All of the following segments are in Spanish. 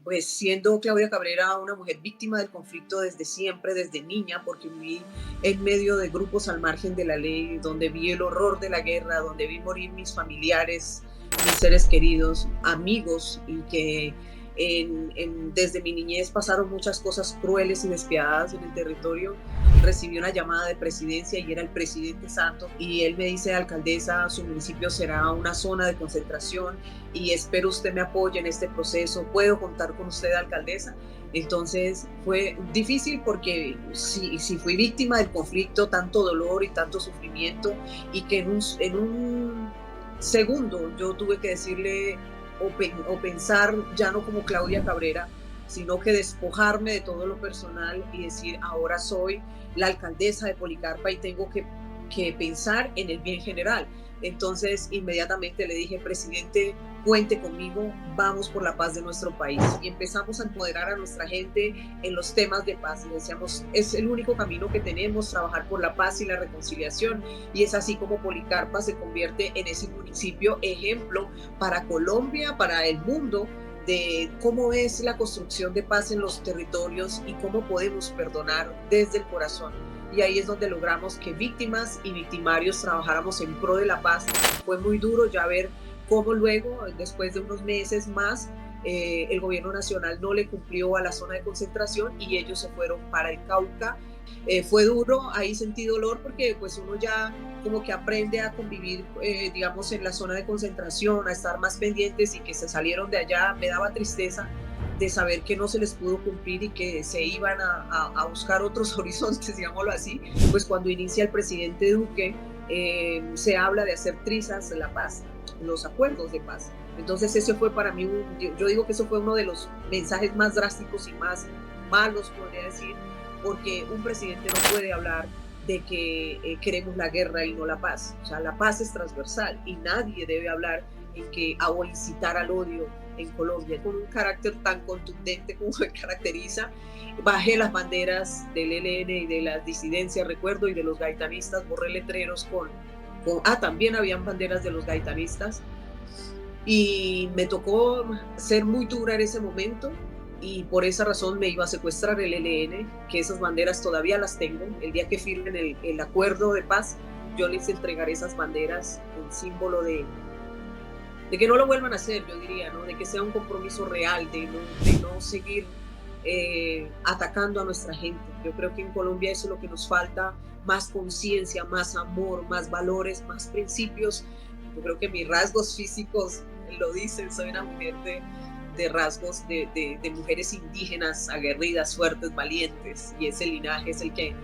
pues siendo Claudia Cabrera una mujer víctima del conflicto desde siempre, desde niña, porque viví en medio de grupos al margen de la ley, donde vi el horror de la guerra, donde vi morir mis familiares, mis seres queridos, amigos, y que desde mi niñez pasaron muchas cosas crueles y despiadadas en el territorio. Recibí una llamada de presidencia y era el presidente Santos y él me dice: alcaldesa, su municipio será una zona de concentración y espero usted me apoye en este proceso, ¿puedo contar con usted, alcaldesa? Entonces fue difícil porque si fui víctima del conflicto, tanto dolor y tanto sufrimiento, y que en un segundo yo tuve que decirle o pensar ya no como Claudia Cabrera, sino que despojarme de todo lo personal y decir: ahora soy la alcaldesa de Policarpa y tengo que pensar en el bien general. Entonces inmediatamente le dije: presidente, cuente conmigo, vamos por la paz de nuestro país. Y empezamos a empoderar a nuestra gente en los temas de paz. Le decíamos: es el único camino que tenemos, trabajar por la paz y la reconciliación. Y es así como Policarpa se convierte en ese municipio ejemplo para Colombia, para el mundo, de cómo es la construcción de paz en los territorios y cómo podemos perdonar desde el corazón. Y ahí es donde logramos que víctimas y victimarios trabajáramos en pro de la paz. Fue muy duro ya ver cómo luego, después de unos meses más, el gobierno nacional no le cumplió a la zona de concentración y ellos se fueron para el Cauca. Fue duro, ahí sentí dolor porque pues uno ya como que aprende a convivir, digamos, en la zona de concentración, a estar más pendientes, y que se salieron de allá. Me daba tristeza de saber que no se les pudo cumplir y que se iban a buscar otros horizontes, digámoslo así. Pues cuando inicia el presidente Duque, se habla de hacer trizas la paz, los acuerdos de paz. Entonces ese fue para mí, yo digo que eso fue uno de los mensajes más drásticos y más malos, podría decir, porque un presidente no puede hablar de que queremos la guerra y no la paz. O sea, la paz es transversal y nadie debe hablar en que o incitar al odio en Colombia con un carácter tan contundente como me caracteriza. Bajé las banderas del ELN y de las disidencias, recuerdo, y de los gaitanistas, borré letreros también habían banderas de los gaitanistas, y me tocó ser muy dura en ese momento, y por esa razón me iba a secuestrar el ELN, que esas banderas todavía las tengo. El día que firmen el acuerdo de paz, yo les entregaré esas banderas en símbolo de que no lo vuelvan a hacer, yo diría, ¿no? De que sea un compromiso real, de no seguir atacando a nuestra gente. Yo creo que en Colombia eso es lo que nos falta: más conciencia, más amor, más valores, más principios. Yo creo que mis rasgos físicos lo dicen, soy una mujer de rasgos de mujeres indígenas, aguerridas, fuertes, valientes, y ese linaje es el que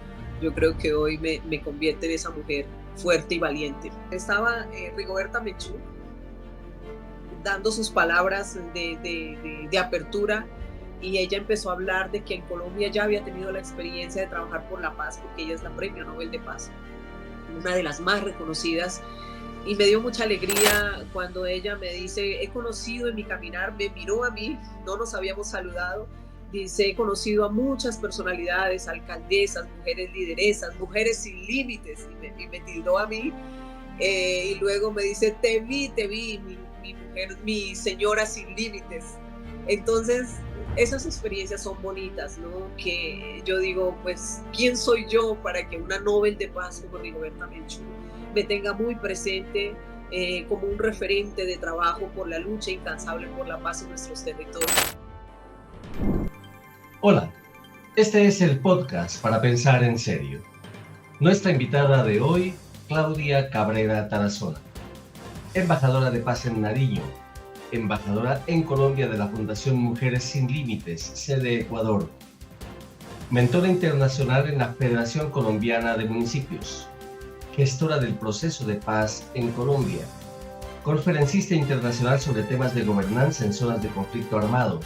yo creo que hoy me convierte en esa mujer fuerte y valiente. Estaba Rigoberta Menchú dando sus palabras de apertura, y ella empezó a hablar de que en Colombia ya había tenido la experiencia de trabajar por la paz, porque ella es la Premio Nobel de Paz, una de las más reconocidas. Y me dio mucha alegría cuando ella me dice: he conocido en mi caminar, me miró a mí, no nos habíamos saludado, dice: he conocido a muchas personalidades, alcaldesas, mujeres lideresas, mujeres sin límites, y me tildó a mí, y luego me dice: te vi, mi mujer, mi señora sin límites. Entonces esas experiencias son bonitas, ¿no? Que yo digo, pues, ¿quién soy yo para que una Nobel de Paz como Rigoberta Menchú me tenga muy presente como un referente de trabajo por la lucha incansable por la paz en nuestros territorios? Hola, este es el podcast para pensar en serio. Nuestra invitada de hoy, Claudia Cabrera Tarazona, embajadora de paz en Nariño, embajadora en Colombia de la Fundación Mujeres Sin Límites, sede Ecuador, mentora internacional en la Federación Colombiana de Municipios, gestora del proceso de paz en Colombia, conferencista internacional sobre temas de gobernanza en zonas de conflicto armado,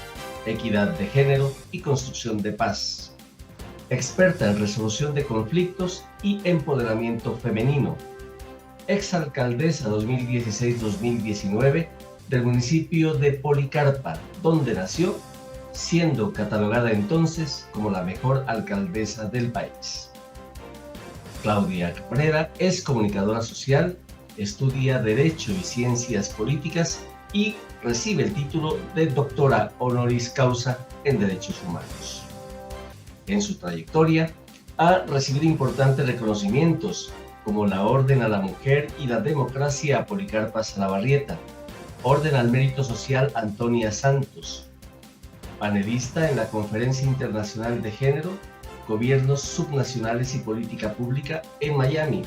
equidad de género y construcción de paz, experta en resolución de conflictos y empoderamiento femenino, exalcaldesa 2016-2019 del municipio de Policarpa, donde nació, siendo catalogada entonces como la mejor alcaldesa del país. Claudia Cabrera es comunicadora social, estudia Derecho y Ciencias Políticas y recibe el título de doctora honoris causa en Derechos Humanos. En su trayectoria ha recibido importantes reconocimientos como la Orden a la Mujer y la Democracia a Policarpa Salabarrieta, Orden al Mérito Social Antonia Santos, panelista en la Conferencia Internacional de Género, Gobiernos Subnacionales y Política Pública en Miami,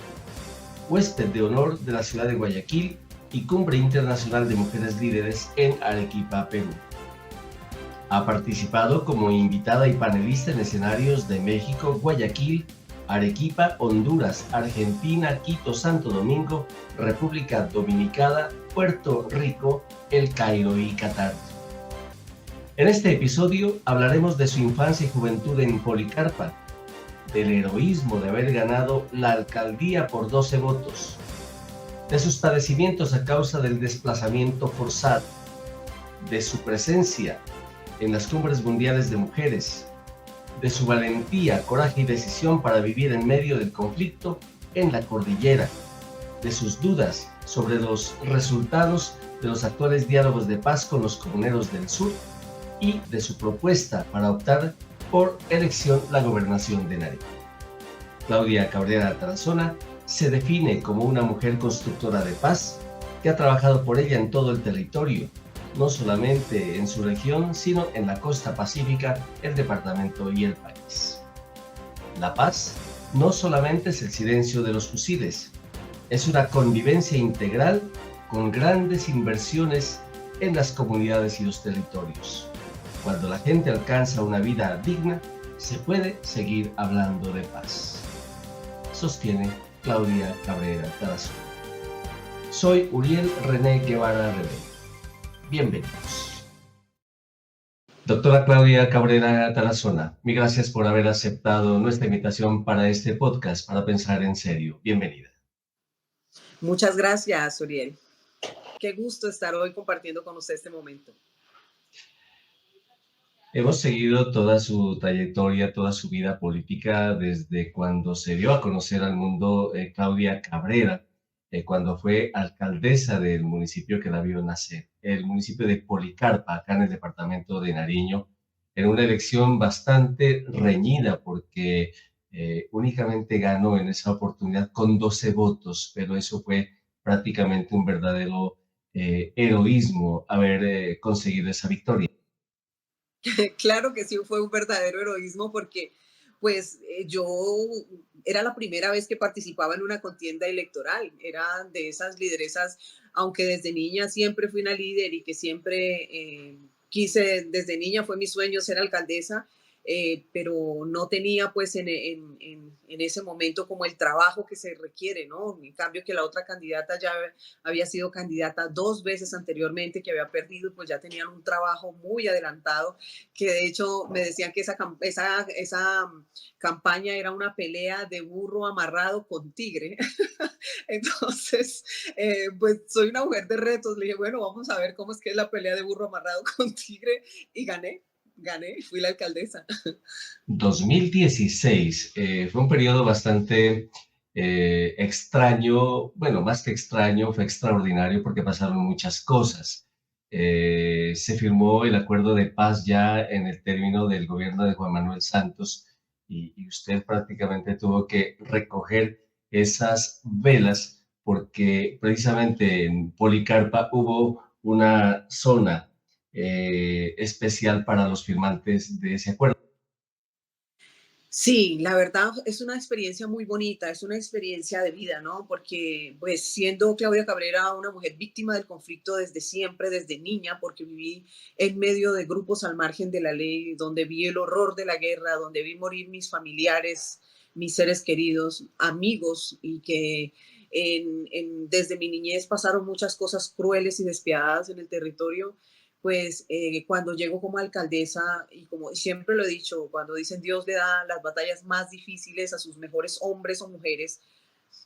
huésped de honor de la ciudad de Guayaquil y Cumbre Internacional de Mujeres Líderes en Arequipa, Perú. Ha participado como invitada y panelista en escenarios de México, Guayaquil, Arequipa, Honduras, Argentina, Quito, Santo Domingo, República Dominicana, Puerto Rico, El Cairo y Qatar. En este episodio hablaremos de su infancia y juventud en Policarpa, del heroísmo de haber ganado la alcaldía por 12 votos, de sus padecimientos a causa del desplazamiento forzado, de su presencia en las cumbres mundiales de mujeres, de su valentía, coraje y decisión para vivir en medio del conflicto en la cordillera, de sus dudas sobre los resultados de los actuales diálogos de paz con los comuneros del sur y de su propuesta para optar por elección la gobernación de Nariño. Claudia Cabrera Tarazona se define como una mujer constructora de paz que ha trabajado por ella en todo el territorio, no solamente en su región, sino en la costa pacífica, el departamento y el país. La paz no solamente es el silencio de los fusiles, es una convivencia integral con grandes inversiones en las comunidades y los territorios. Cuando la gente alcanza una vida digna, se puede seguir hablando de paz. Sostiene Claudia Cabrera Tarazona. Soy Uriel René Guevara Rebel. Bienvenidos. Doctora Claudia Cabrera Tarazona, mil gracias por haber aceptado nuestra invitación para este podcast, para pensar en serio. Bienvenida. Muchas gracias, Uriel. Qué gusto estar hoy compartiendo con usted este momento. Hemos seguido toda su trayectoria, toda su vida política desde cuando se dio a conocer al mundo Claudia Cabrera, cuando fue alcaldesa del municipio que la vio nacer, el municipio de Policarpa, acá en el departamento de Nariño, en una elección bastante reñida porque únicamente ganó en esa oportunidad con 12 votos, pero eso fue prácticamente un verdadero heroísmo haber conseguido esa victoria. Claro que sí fue un verdadero heroísmo porque pues yo era la primera vez que participaba en una contienda electoral, era de esas lideresas, aunque desde niña siempre fui una líder y que siempre quise, desde niña fue mi sueño ser alcaldesa, pero no tenía pues en ese momento como el trabajo que se requiere, ¿no? En cambio que la otra candidata ya había sido candidata 2 veces anteriormente, que había perdido, pues ya tenían un trabajo muy adelantado, que de hecho me decían que esa campaña era una pelea de burro amarrado con tigre. Entonces, pues soy una mujer de retos. Le dije, bueno, vamos a ver cómo es que es la pelea de burro amarrado con tigre y gané, fui la alcaldesa. 2016 fue un periodo bastante extraño, bueno, más que extraño, fue extraordinario porque pasaron muchas cosas. Se firmó el acuerdo de paz ya en el término del gobierno de Juan Manuel Santos y usted prácticamente tuvo que recoger esas velas porque precisamente en Policarpa hubo una zona especial para los firmantes de ese acuerdo. Sí, la verdad es una experiencia muy bonita, es una experiencia de vida, ¿no? Porque pues siendo Claudia Cabrera una mujer víctima del conflicto desde siempre, desde niña, porque viví en medio de grupos al margen de la ley, donde vi el horror de la guerra, donde vi morir mis familiares, mis seres queridos, amigos, y que desde mi niñez pasaron muchas cosas crueles y despiadadas en el territorio. Pues cuando llego como alcaldesa, y como siempre lo he dicho, cuando dicen Dios le da las batallas más difíciles a sus mejores hombres o mujeres,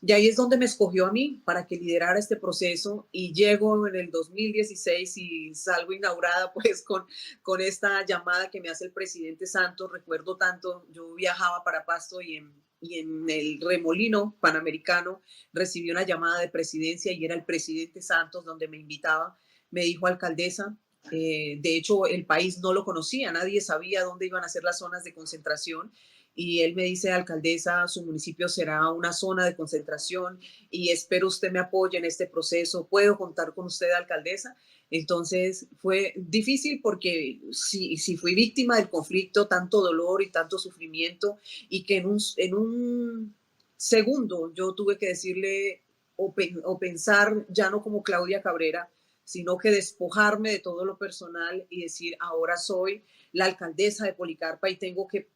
y ahí es donde me escogió a mí para que liderara este proceso, y llego en el 2016 y salgo inaugurada pues con esta llamada que me hace el presidente Santos. Recuerdo tanto, yo viajaba para Pasto y en el Remolino Panamericano recibí una llamada de presidencia y era el presidente Santos donde me invitaba. me dijo alcaldesa. De hecho, el país no lo conocía, nadie sabía dónde iban a ser las zonas de concentración. Y él me dice, alcaldesa, su municipio será una zona de concentración y espero usted me apoye en este proceso. ¿Puedo contar con usted, alcaldesa? Entonces fue difícil porque si fui víctima del conflicto, tanto dolor y tanto sufrimiento, y que en un segundo yo tuve que decirle o pensar ya no como Claudia Cabrera, sino que despojarme de todo lo personal y decir, ahora soy la alcaldesa de Policarpa y tengo que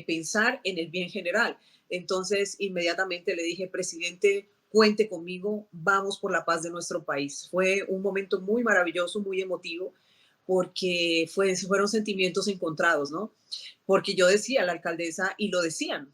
pensar en el bien general. Entonces, inmediatamente le dije, presidente, cuente conmigo, vamos por la paz de nuestro país. Fue un momento muy maravilloso, muy emotivo, porque fueron sentimientos encontrados, ¿no? Porque yo decía, la alcaldesa, y lo decían,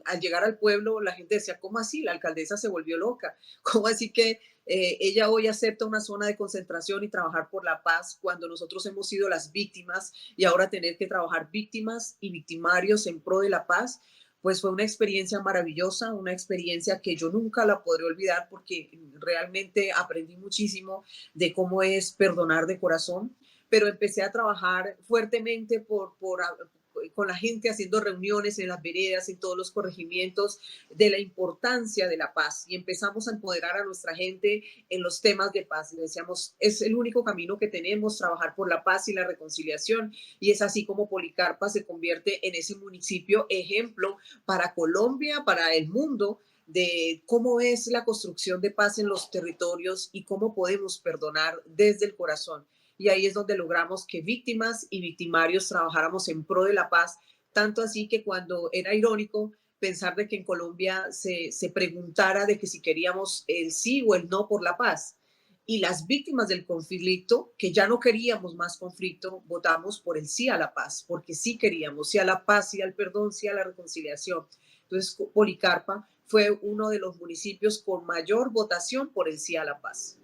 al llegar al pueblo, la gente decía, ¿cómo así? La alcaldesa se volvió loca. ¿Cómo así que ella hoy acepta una zona de concentración y trabajar por la paz cuando nosotros hemos sido las víctimas y ahora tener que trabajar víctimas y victimarios en pro de la paz? Pues fue una experiencia maravillosa, una experiencia que yo nunca la podré olvidar porque realmente aprendí muchísimo de cómo es perdonar de corazón, pero empecé a trabajar fuertemente con la gente haciendo reuniones en las veredas, en todos los corregimientos, de la importancia de la paz y empezamos a empoderar a nuestra gente en los temas de paz. Y decíamos, es el único camino que tenemos, trabajar por la paz y la reconciliación. Y es así como Policarpa se convierte en ese municipio ejemplo para Colombia, para el mundo, de cómo es la construcción de paz en los territorios y cómo podemos perdonar desde el corazón. Y ahí es donde logramos que víctimas y victimarios trabajáramos en pro de la paz, tanto así que cuando era irónico pensar de que en Colombia se preguntara de que si queríamos el sí o el no por la paz. Y las víctimas del conflicto, que ya no queríamos más conflicto, votamos por el sí a la paz, porque sí queríamos, sí a la paz, sí al perdón, sí a la reconciliación. Entonces, Policarpa fue uno de los municipios con mayor votación por el sí a la paz.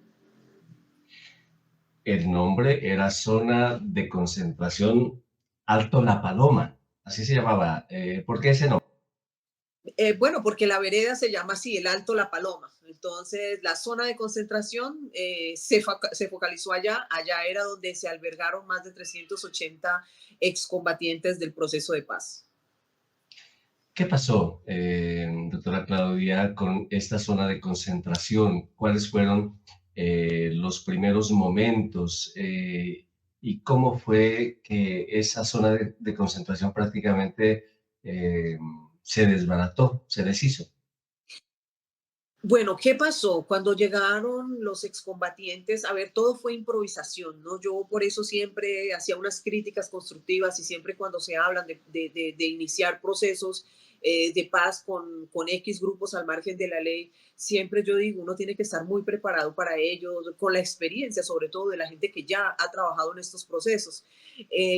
El nombre era Zona de Concentración Alto La Paloma, así se llamaba. ¿Por qué ese nombre? Bueno, porque la vereda se llama así, el Alto La Paloma. Entonces, la zona de concentración se focalizó allá. Allá era donde se albergaron más de 380 excombatientes del proceso de paz. ¿Qué pasó, doctora Claudia, con esta zona de concentración? ¿Cuáles fueron los primeros momentos y cómo fue que esa zona de concentración prácticamente se desbarató, se deshizo? Bueno, ¿qué pasó? Cuando llegaron los excombatientes, a ver, todo fue improvisación, ¿no? Yo por eso siempre hacía unas críticas constructivas y siempre cuando se hablan de iniciar procesos de paz con X grupos al margen de la ley, siempre yo digo, uno tiene que estar muy preparado para ello, con la experiencia sobre todo de la gente que ya ha trabajado en estos procesos.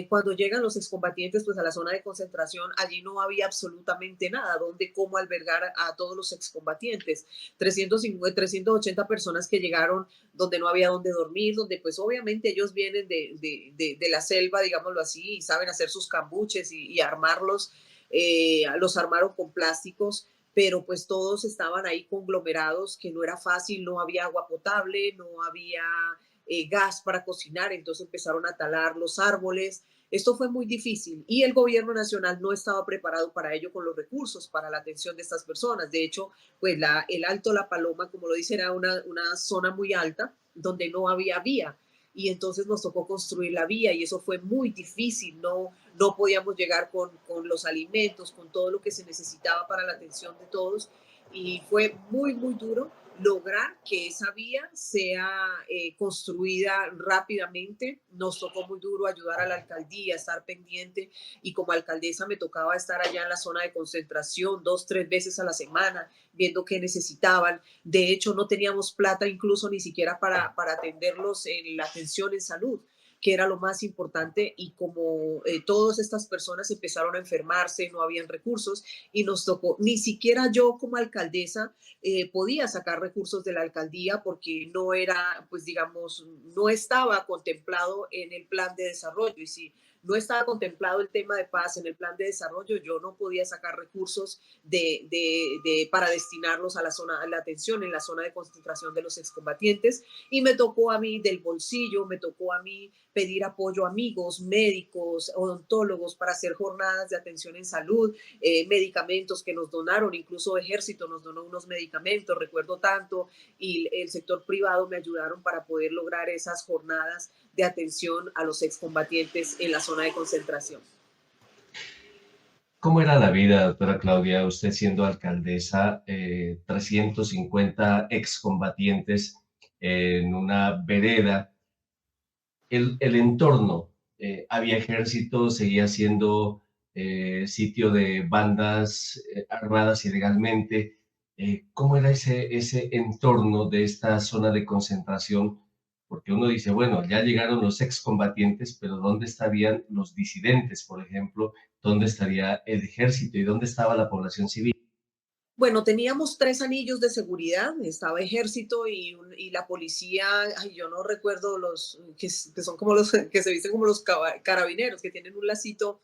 Cuando llegan los excombatientes pues a la zona de concentración, allí no había absolutamente nada, donde cómo albergar a todos los excombatientes. 350, 380 personas que llegaron donde no había donde dormir, donde pues obviamente ellos vienen de la selva, digámoslo así, y saben hacer sus cambuches y armarlos. Los armaron con plásticos, pero pues todos estaban ahí conglomerados, que no era fácil, no había agua potable, no había gas para cocinar, entonces empezaron a talar los árboles. Esto fue muy difícil y el gobierno nacional no estaba preparado para ello con los recursos para la atención de estas personas. De hecho, pues el Alto La Paloma, como lo dice, era una zona muy alta donde no había vía y entonces nos tocó construir la vía y eso fue muy difícil, no podíamos llegar con los alimentos, con todo lo que se necesitaba para la atención de todos y fue muy, muy duro lograr que esa vía sea construida rápidamente. Nos tocó muy duro ayudar a la alcaldía, estar pendiente y como alcaldesa me tocaba estar allá en la zona de concentración 2, 3 veces a la semana, viendo qué necesitaban. De hecho, no teníamos plata incluso ni siquiera para atenderlos en la atención en salud, que era lo más importante, y como todas estas personas empezaron a enfermarse, no habían recursos y nos tocó, ni siquiera yo como alcaldesa podía sacar recursos de la alcaldía porque no era, pues digamos, no estaba contemplado en el plan de desarrollo y si no estaba contemplado el tema de paz en el plan de desarrollo, yo no podía sacar recursos para destinarlos a a la atención en la zona de concentración de los excombatientes, y me tocó a mí del bolsillo, me tocó a mí pedir apoyo a amigos, médicos, odontólogos para hacer jornadas de atención en salud, medicamentos que nos donaron, incluso Ejército nos donó unos medicamentos, recuerdo tanto, y el sector privado me ayudaron para poder lograr esas jornadas de atención a los excombatientes en la zona de concentración. ¿Cómo era la vida, doctora Claudia, usted siendo alcaldesa, 350 excombatientes en una vereda? El entorno, había ejército, seguía siendo sitio de bandas armadas ilegalmente. ¿Cómo era ese entorno de esta zona de concentración? Porque uno dice, bueno, ya llegaron los excombatientes, pero ¿dónde estarían los disidentes, por ejemplo? ¿Dónde estaría el ejército y dónde estaba la población civil? Bueno, teníamos 3 anillos de seguridad, estaba Ejército y la policía, ay, yo no recuerdo que son como los que se visten como los carabineros, que tienen un lacito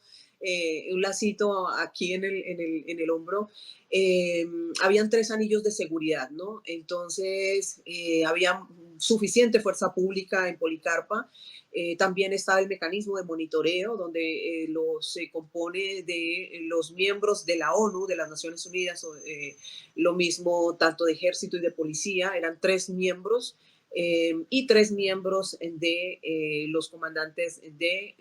aquí en el hombro. Eh, Habían 3 anillos de seguridad, ¿no? Entonces, había suficiente fuerza pública en Policarpa. También está el mecanismo de monitoreo, donde se compone de los miembros de la ONU, de las Naciones Unidas, lo mismo tanto de ejército y de policía, eran 3 miembros, y 3 miembros de los comandantes de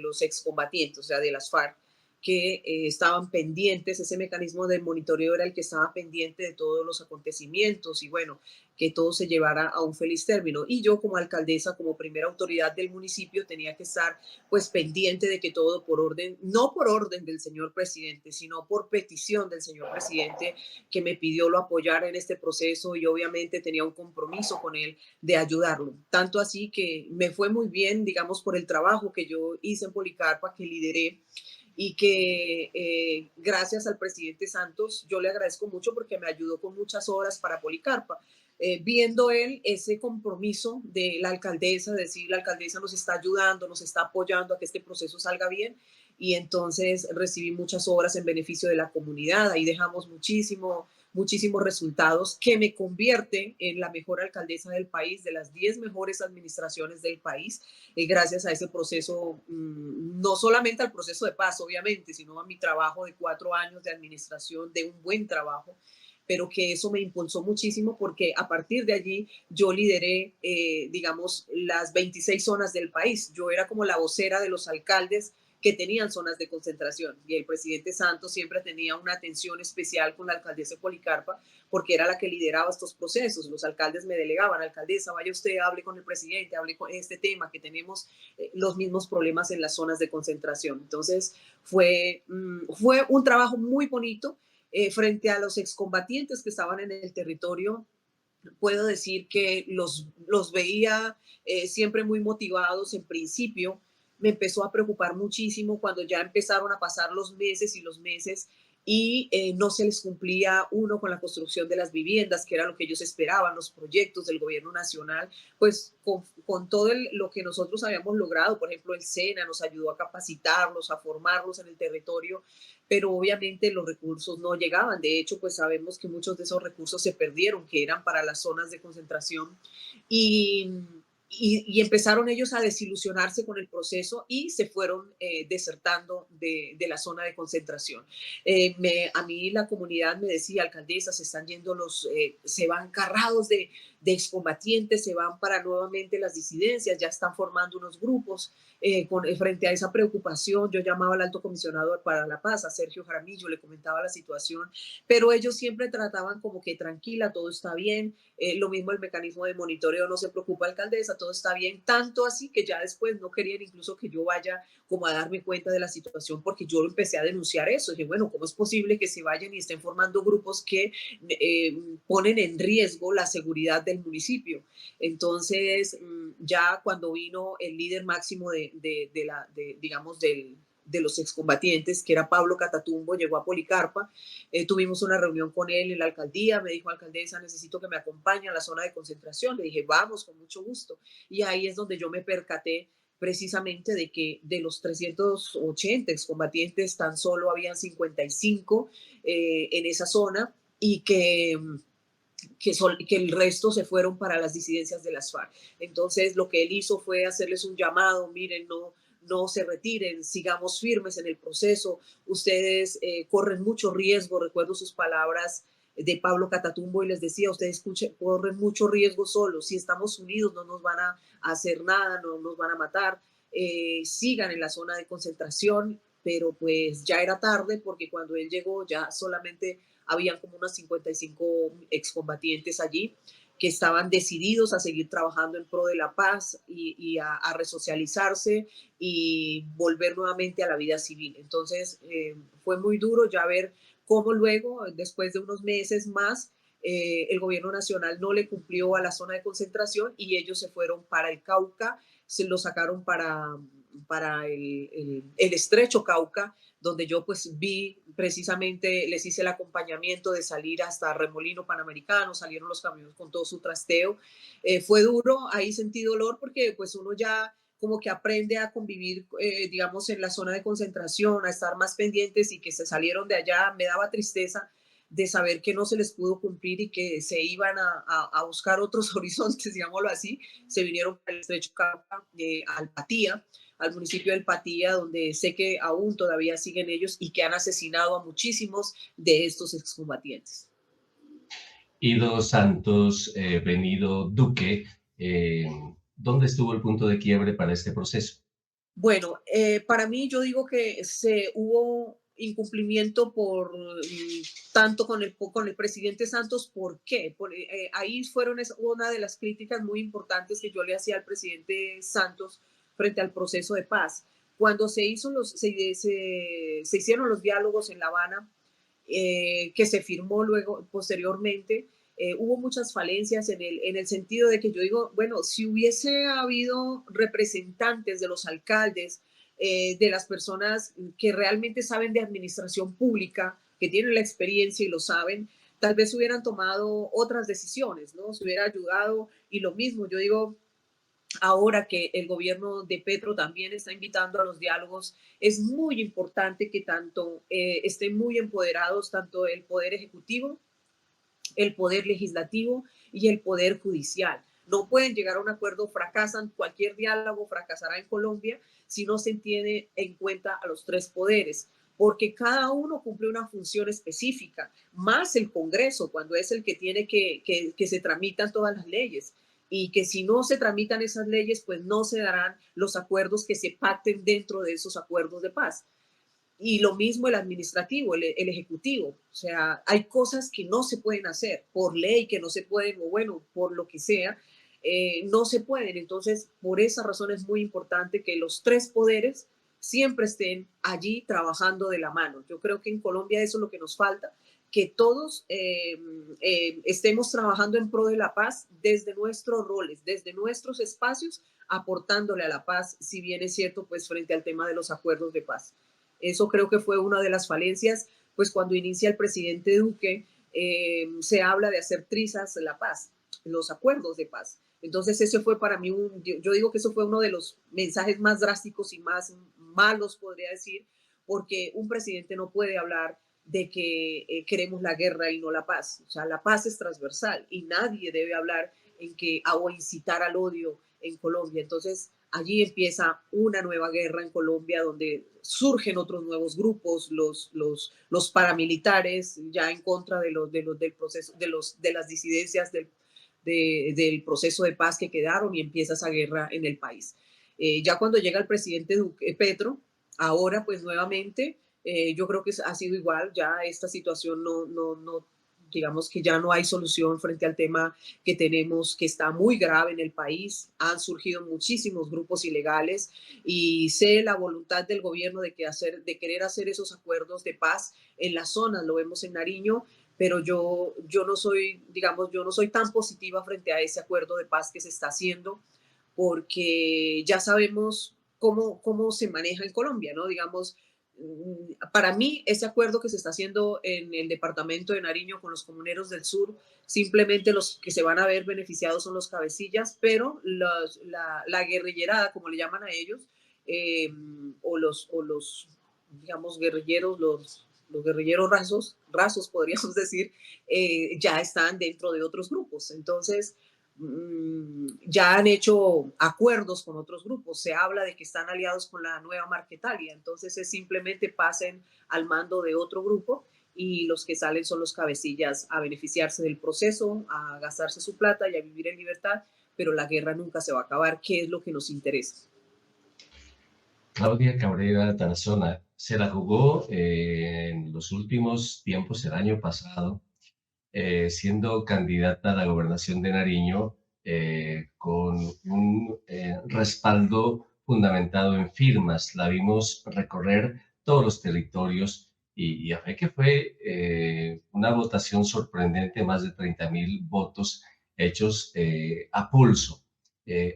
los excombatientes, o sea, de las FARC, que estaban pendientes. Ese mecanismo de monitoreo era el que estaba pendiente de todos los acontecimientos y bueno, que todo se llevara a un feliz término. Y yo como alcaldesa, como primera autoridad del municipio, tenía que estar pues pendiente de que todo por orden, no por orden del señor presidente, sino por petición del señor presidente, que me pidió lo apoyara en este proceso, y obviamente tenía un compromiso con él de ayudarlo. Tanto así que me fue muy bien, digamos, por el trabajo que yo hice en Policarpa, que lideré, y que gracias al presidente Santos yo le agradezco mucho porque me ayudó con muchas horas para Policarpa. Viendo él ese compromiso de la alcaldesa, de decir, la alcaldesa nos está ayudando, nos está apoyando a que este proceso salga bien, y entonces recibí muchas obras en beneficio de la comunidad. Ahí dejamos muchísimos resultados, que me convierte en la mejor alcaldesa del país, de las 10 mejores administraciones del país, gracias a ese proceso, no solamente al proceso de paz, obviamente, sino a mi trabajo de 4 años de administración, de un buen trabajo, pero que eso me impulsó muchísimo, porque a partir de allí yo lideré, digamos, las 26 zonas del país. Yo era como la vocera de los alcaldes que tenían zonas de concentración, y el presidente Santos siempre tenía una atención especial con la alcaldesa Policarpa, porque era la que lideraba estos procesos. Los alcaldes me delegaban: alcaldesa, vaya usted, hable con el presidente, hable con este tema, que tenemos los mismos problemas en las zonas de concentración. Entonces fue un trabajo muy bonito. Frente a los excombatientes que estaban en el territorio, puedo decir que los veía siempre muy motivados. En principio me empezó a preocupar muchísimo cuando ya empezaron a pasar los meses y los meses, y no se les cumplía, uno, con la construcción de las viviendas, que era lo que ellos esperaban, los proyectos del gobierno nacional, pues con todo lo que nosotros habíamos logrado. Por ejemplo, el SENA nos ayudó a capacitarlos, a formarlos en el territorio, pero obviamente los recursos no llegaban. De hecho, pues sabemos que muchos de esos recursos se perdieron, que eran para las zonas de concentración, y, y empezaron ellos a desilusionarse con el proceso y se fueron desertando de la zona de concentración. A mí la comunidad me decía: alcaldesa, se están yendo se van carrados de excombatientes, se van para nuevamente las disidencias, ya están formando unos grupos. Frente a esa preocupación, yo llamaba al alto comisionado para la paz, a Sergio Jaramillo, le comentaba la situación, pero ellos siempre trataban como que tranquila, todo está bien. Lo mismo el mecanismo de monitoreo: no se preocupa, alcaldesa, todo está bien. Tanto así que ya después no querían incluso que yo vaya como a darme cuenta de la situación, porque yo empecé a denunciar eso. Dije, bueno, ¿cómo es posible que se vayan y estén formando grupos que ponen en riesgo la seguridad del municipio? Entonces, ya cuando vino el líder máximo digamos, de los excombatientes, que era Pablo Catatumbo, llegó a Policarpa. Tuvimos una reunión con él en la alcaldía. Me dijo: alcaldesa, necesito que me acompañe a la zona de concentración. Le dije: vamos, con mucho gusto. Y ahí es donde yo me percaté precisamente de que de los 380 excombatientes tan solo habían 55 en esa zona y que el resto se fueron para las disidencias de las FARC. Entonces, lo que él hizo fue hacerles un llamado, miren, no se retiren, sigamos firmes en el proceso, ustedes corren mucho riesgo, recuerdo sus palabras de Pablo Catatumbo y les decía, ustedes corren mucho riesgo solos, si estamos unidos no nos van a hacer nada, no nos van a matar, sigan en la zona de concentración, pero pues ya era tarde porque cuando él llegó ya solamente habían como unos 55 excombatientes allí que estaban decididos a seguir trabajando en pro de la paz y a resocializarse y volver nuevamente a la vida civil. Entonces fue muy duro ya ver cómo luego, después de unos meses más, el gobierno nacional no le cumplió a la zona de concentración y ellos se fueron para el Cauca, se lo sacaron para el estrecho Cauca, donde yo pues vi precisamente, les hice el acompañamiento de salir hasta Remolino Panamericano, salieron los camiones con todo su trasteo. Fue duro, ahí sentí dolor porque pues uno ya como que aprende a convivir, digamos, en la zona de concentración, a estar más pendientes y que se salieron de allá. Me daba tristeza de saber que no se les pudo cumplir y que se iban a buscar otros horizontes, digámoslo así. Se vinieron para el estrecho Cauca, al Patía, al municipio del Patía, donde sé que aún todavía siguen ellos y que han asesinado a muchísimos de estos excombatientes. Ido Santos, Venido Duque, eh, ¿dónde estuvo el punto de quiebre para este proceso? Bueno, para mí yo digo que se hubo incumplimiento tanto con el presidente Santos. ¿Por qué? Ahí fueron una de las críticas muy importantes que yo le hacía al presidente Santos frente al proceso de paz. Cuando se hicieron los diálogos en La Habana, que se firmó luego, posteriormente, hubo muchas falencias en el sentido de que yo digo, bueno, si hubiese habido representantes de los alcaldes, de las personas que realmente saben de administración pública, que tienen la experiencia y lo saben, tal vez hubieran tomado otras decisiones, ¿no? Se hubiera ayudado y lo mismo, yo digo, ahora que el gobierno de Petro también está invitando a los diálogos, es muy importante que tanto estén muy empoderados, tanto el poder ejecutivo, el poder legislativo y el poder judicial. No pueden llegar a un acuerdo, fracasan, cualquier diálogo fracasará en Colombia si no se tiene en cuenta a los tres poderes, porque cada uno cumple una función específica, más el Congreso, cuando es el que tiene que se tramitan todas las leyes y que si no se tramitan esas leyes, pues no se darán los acuerdos que se pacten dentro de esos acuerdos de paz. Y lo mismo el administrativo, el ejecutivo. O sea, hay cosas que no se pueden hacer por ley, que no se pueden, o bueno, por lo que sea, no se pueden. Entonces, por esa razón es muy importante que los tres poderes siempre estén allí trabajando de la mano. Yo creo que en Colombia eso es lo que nos falta, que todos estemos trabajando en pro de la paz desde nuestros roles, desde nuestros espacios, aportándole a la paz, si bien es cierto, pues frente al tema de los acuerdos de paz. Eso creo que fue una de las falencias, pues cuando inicia el presidente Duque, se habla de hacer trizas la paz, los acuerdos de paz. Entonces ese fue para mí, yo digo que eso fue uno de los mensajes más drásticos y más malos, podría decir, porque un presidente no puede hablar de que queremos la guerra y no la paz. O sea, la paz es transversal y nadie debe hablar en que o incitar al odio en Colombia. Entonces, allí empieza una nueva guerra en Colombia donde surgen otros nuevos grupos, los paramilitares ya en contra del proceso, de las disidencias del proceso de paz que quedaron y empieza esa guerra en el país. Ya cuando llega el presidente Petro, ahora pues nuevamente, yo creo que ha sido igual, ya esta situación no, digamos que ya no hay solución frente al tema que tenemos, que está muy grave en el país. Han surgido muchísimos grupos ilegales y sé la voluntad del gobierno de querer hacer esos acuerdos de paz en las zonas, lo vemos en Nariño, pero yo no soy, digamos, yo no soy tan positiva frente a ese acuerdo de paz que se está haciendo, porque ya sabemos cómo se maneja en Colombia, ¿no? Digamos, Para mí, ese acuerdo que se está haciendo en el departamento de Nariño con los comuneros del sur, simplemente los que se van a ver beneficiados son los cabecillas, pero la guerrillerada, como le llaman a ellos, eh, o los, digamos, guerrilleros, los guerrilleros rasos podríamos decir, ya están dentro de otros grupos. Entonces, ya han hecho acuerdos con otros grupos. Se habla de que están aliados con la nueva Marquetalia. Entonces, es simplemente pasen al mando de otro grupo y los que salen son los cabecillas a beneficiarse del proceso, a gastarse su plata y a vivir en libertad, pero la guerra nunca se va a acabar, que es lo que nos interesa. Claudia Cabrera Tarazona se la jugó en los últimos tiempos, el año pasado, siendo candidata a la gobernación de Nariño con un respaldo fundamentado en firmas. La vimos recorrer todos los territorios y a fe que fue una votación sorprendente, más de 30.000 votos hechos a pulso,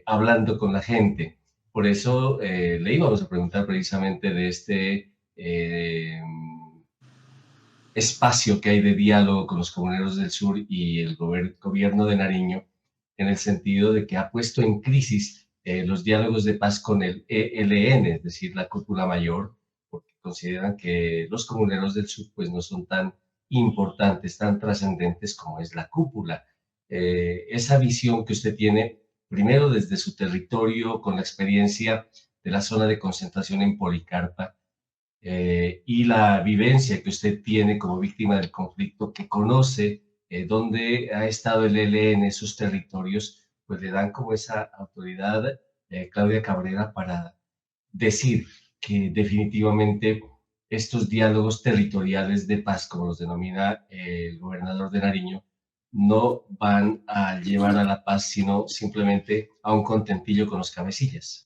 hablando con la gente. Por eso le íbamos a preguntar precisamente de este espacio que hay de diálogo con los comuneros del sur y el gobierno de Nariño, en el sentido de que ha puesto en crisis los diálogos de paz con el ELN, es decir, la cúpula mayor, porque consideran que los comuneros del sur pues no son tan importantes, tan trascendentes como es la cúpula. Esa visión que usted tiene, primero desde su territorio, con la experiencia de la zona de concentración en Policarpa, y la vivencia que usted tiene como víctima del conflicto, que conoce dónde ha estado el ELN en esos territorios, pues le dan como esa autoridad, Claudia Cabrera, para decir que definitivamente estos diálogos territoriales de paz, como los denomina el gobernador de Nariño, no van a llevar a la paz, sino simplemente a un contentillo con los cabecillas.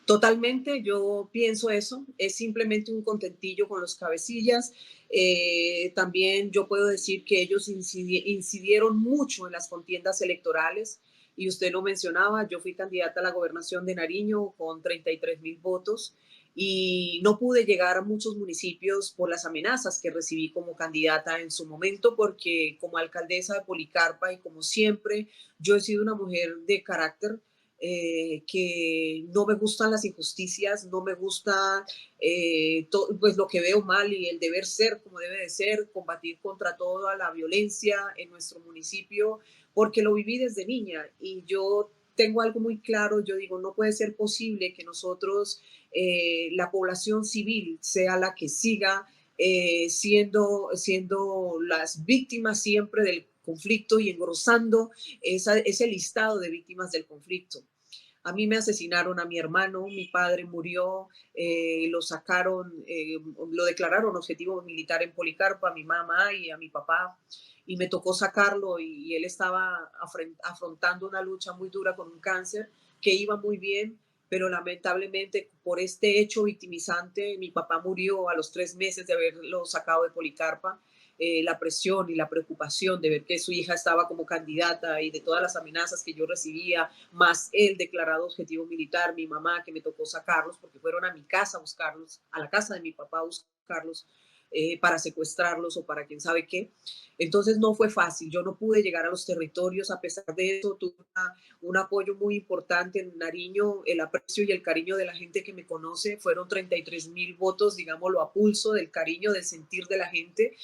Totalmente, yo pienso eso, es simplemente un contentillo con los cabecillas. También yo puedo decir que ellos incidieron mucho en las contiendas electorales y usted lo mencionaba, yo fui candidata a la gobernación de Nariño con 33.000 votos y no pude llegar a muchos municipios por las amenazas que recibí como candidata en su momento, porque como alcaldesa de Policarpa y como siempre, yo he sido una mujer de carácter, que no me gustan las injusticias, no me gusta pues lo que veo mal y el deber ser como debe de ser, combatir contra toda la violencia en nuestro municipio, porque lo viví desde niña y yo tengo algo muy claro, yo digo, no puede ser posible que nosotros, la población civil, sea la que siga siendo las víctimas siempre del conflicto y engrosando ese listado de víctimas del conflicto. A mí me asesinaron a mi hermano, mi padre murió, lo sacaron, lo declararon objetivo militar en Policarpa, a mi mamá y a mi papá, y me tocó sacarlo y él estaba afrontando una lucha muy dura con un cáncer que iba muy bien, pero lamentablemente por este hecho victimizante, mi papá murió a los 3 meses de haberlo sacado de Policarpa. La presión y la preocupación de ver que su hija estaba como candidata y de todas las amenazas que yo recibía, más el declarado objetivo militar, mi mamá que me tocó sacarlos porque fueron a mi casa a buscarlos, a la casa de mi papá a buscarlos, para secuestrarlos o para quién sabe qué. Entonces no fue fácil, yo no pude llegar a los territorios, a pesar de eso tuve un apoyo muy importante en Nariño, el aprecio y el cariño de la gente que me conoce, fueron 33.000 votos, digámoslo, a pulso del cariño, del sentir de la gente,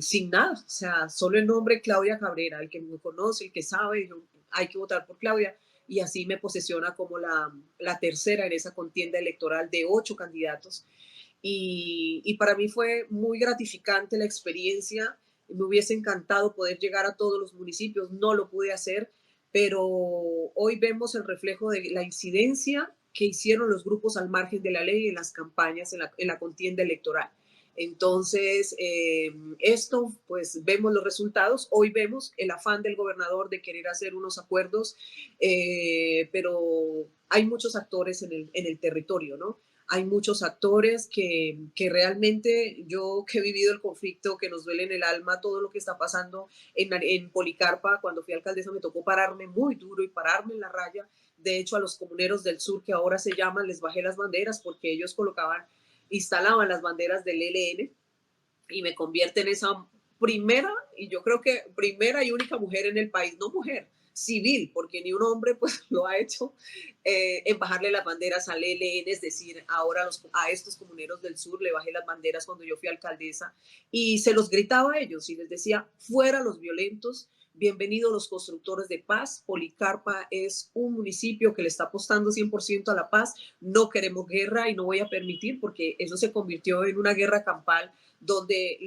sin nada, o sea, solo el nombre Claudia Cabrera, el que me conoce, el que sabe, hay que votar por Claudia, y así me posesiona como la tercera en esa contienda electoral de 8 candidatos. Y para mí fue muy gratificante la experiencia. Me hubiese encantado poder llegar a todos los municipios, no lo pude hacer, pero hoy vemos el reflejo de la incidencia que hicieron los grupos al margen de la ley en las campañas, en la contienda electoral. Entonces, esto, pues vemos los resultados. Hoy vemos el afán del gobernador de querer hacer unos acuerdos, pero hay muchos actores en el territorio, ¿no? Hay muchos actores que realmente yo que he vivido el conflicto, que nos duele en el alma todo lo que está pasando en Policarpa, cuando fui alcaldesa me tocó pararme muy duro y pararme en la raya de hecho a los comuneros del sur, que ahora se llaman, les bajé las banderas porque ellos instalaban las banderas del ELN y me convierte en esa primera, y yo creo que primera y única mujer en el país, no mujer, civil, porque ni un hombre pues lo ha hecho, en bajarle las banderas al ELN, es decir, ahora a estos comuneros del sur le bajé las banderas cuando yo fui alcaldesa y se los gritaba a ellos y les decía, fuera los violentos, bienvenidos los constructores de paz. Policarpa es un municipio que le está apostando 100% a la paz, no queremos guerra y no voy a permitir porque eso se convirtió en una guerra campal donde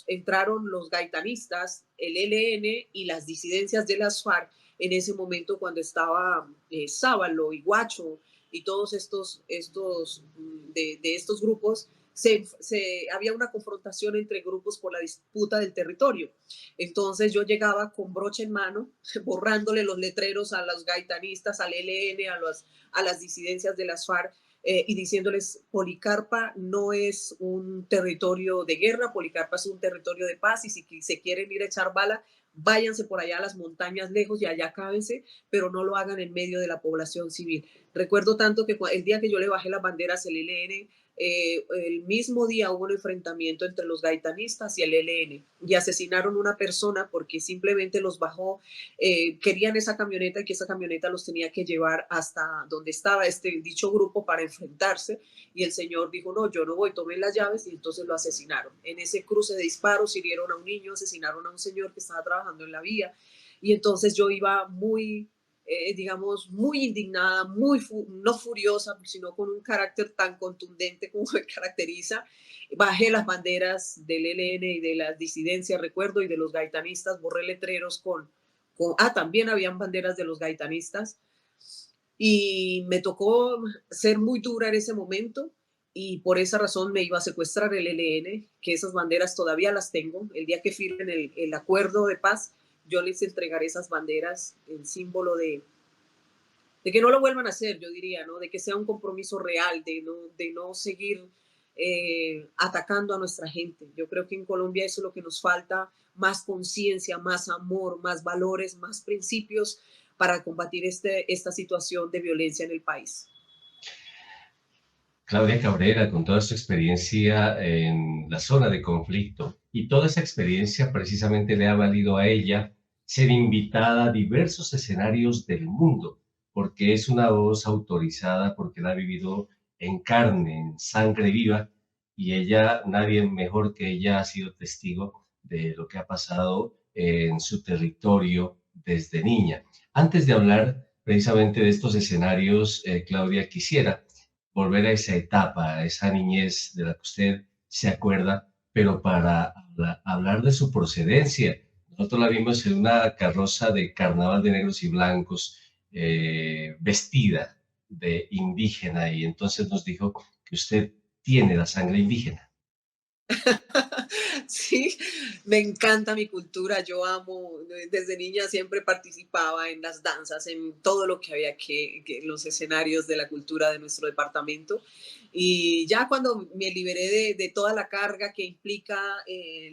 entraron los gaitanistas, el ELN y las disidencias de las FARC en ese momento cuando estaba Sábalo y Guacho y todos de estos grupos, había una confrontación entre grupos por la disputa del territorio. Entonces yo llegaba con broche en mano, borrándole los letreros a los gaitanistas, al ELN, a las disidencias de las FARC, y diciéndoles, Policarpa no es un territorio de guerra, Policarpa es un territorio de paz y si se quieren ir a echar bala, váyanse por allá a las montañas lejos y allá cábense, pero no lo hagan en medio de la población civil. Recuerdo tanto que el día que yo le bajé las banderas al ELN, el mismo día hubo un enfrentamiento entre los gaitanistas y el ELN y asesinaron a una persona porque simplemente los bajó, querían esa camioneta y que esa camioneta los tenía que llevar hasta donde estaba dicho grupo para enfrentarse y el señor dijo, no, yo no voy, tomen las llaves y entonces lo asesinaron. En ese cruce de disparos hirieron a un niño, asesinaron a un señor que estaba trabajando en la vía y entonces yo iba muy digamos, muy indignada, no furiosa, sino con un carácter tan contundente como me caracteriza. Bajé las banderas del ELN y de las disidencias, recuerdo, y de los gaitanistas, borré letreros también habían banderas de los gaitanistas. Y me tocó ser muy dura en ese momento y por esa razón me iba a secuestrar el ELN, que esas banderas todavía las tengo. El día que firmen el acuerdo de paz, yo les entregaré esas banderas en símbolo de que no lo vuelvan a hacer, yo diría, ¿no? De que sea un compromiso real, de no seguir atacando a nuestra gente. Yo creo que en Colombia eso es lo que nos falta, más conciencia, más amor, más valores, más principios para combatir esta situación de violencia en el país. Claudia Cabrera, con toda su experiencia en la zona de conflicto y toda esa experiencia precisamente le ha valido a ella ser invitada a diversos escenarios del mundo, porque es una voz autorizada, porque la ha vivido en carne, en sangre viva, y ella, nadie mejor que ella, ha sido testigo de lo que ha pasado en su territorio desde niña. Antes de hablar precisamente de estos escenarios, Claudia, quisiera volver a esa etapa, a esa niñez de la que usted se acuerda, pero para hablar de su procedencia. Nosotros la vimos en una carroza de carnaval de negros y blancos, vestida de indígena, y entonces nos dijo que usted tiene la sangre indígena. Sí, me encanta mi cultura, yo amo, desde niña siempre participaba en las danzas, en todo lo que había los escenarios de la cultura de nuestro departamento. Y ya cuando me liberé de toda la carga que implica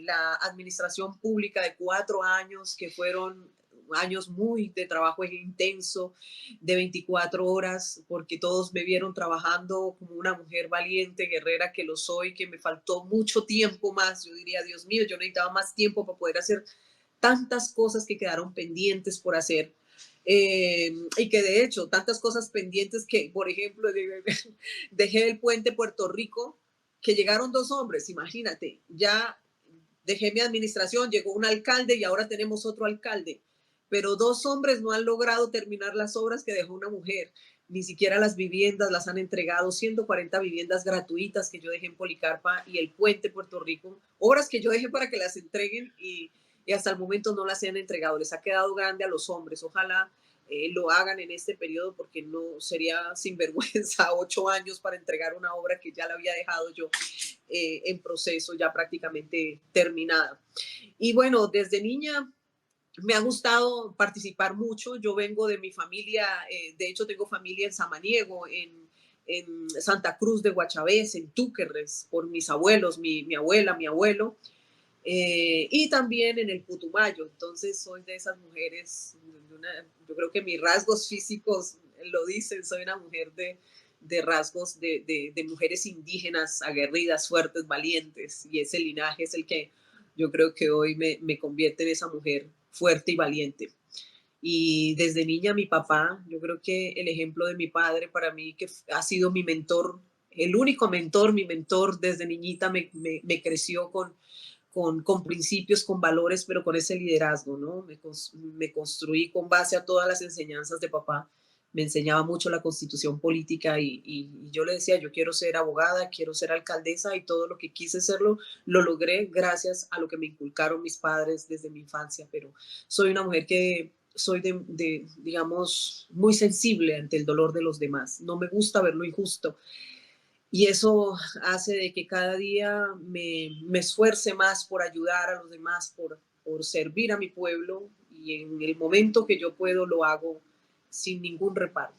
la administración pública de 4 años, que fueron años muy de trabajo intenso, de 24 horas, porque todos me vieron trabajando como una mujer valiente, guerrera que lo soy, que me faltó mucho tiempo más. Yo diría, Dios mío, yo necesitaba más tiempo para poder hacer tantas cosas que quedaron pendientes por hacer. Y que de hecho, tantas cosas pendientes que, por ejemplo, dejé el puente Puerto Rico, que llegaron 2 hombres, imagínate, ya dejé mi administración, llegó un alcalde y ahora tenemos otro alcalde, pero 2 hombres no han logrado terminar las obras que dejó una mujer. Ni siquiera las viviendas las han entregado, 140 viviendas gratuitas que yo dejé en Policarpa y el puente Puerto Rico, obras que yo dejé para que las entreguen y hasta el momento no las han entregado. Les ha quedado grande a los hombres. Ojalá lo hagan en este periodo porque no sería sinvergüenza 8 años para entregar una obra que ya la había dejado yo en proceso, ya prácticamente terminada. Y bueno, desde niña me ha gustado participar mucho. Yo vengo de mi familia, de hecho tengo familia en Samaniego, en Santa Cruz de Guachavés, en Túquerres, por mis abuelos, mi abuela, mi abuelo, y también en el Putumayo. Entonces soy de esas mujeres, yo creo que mis rasgos físicos lo dicen, soy una mujer de rasgos de mujeres indígenas, aguerridas, fuertes, valientes, y ese linaje es el que yo creo que hoy me convierte en esa mujer fuerte y valiente. Y desde niña mi papá, yo creo que el ejemplo de mi padre para mí, que ha sido mi mentor, el único mentor, mi mentor desde niñita me creció con principios, con valores, pero con ese liderazgo, ¿no? Me construí con base a todas las enseñanzas de papá. Me enseñaba mucho la constitución política y yo le decía, yo quiero ser abogada, quiero ser alcaldesa y todo lo que quise serlo, lo logré gracias a lo que me inculcaron mis padres desde mi infancia, pero soy una mujer que soy digamos, muy sensible ante el dolor de los demás. No me gusta ver lo injusto. Y eso hace de que cada día me esfuerce más por ayudar a los demás, por servir a mi pueblo y en el momento que yo puedo lo hago sin ningún reparo.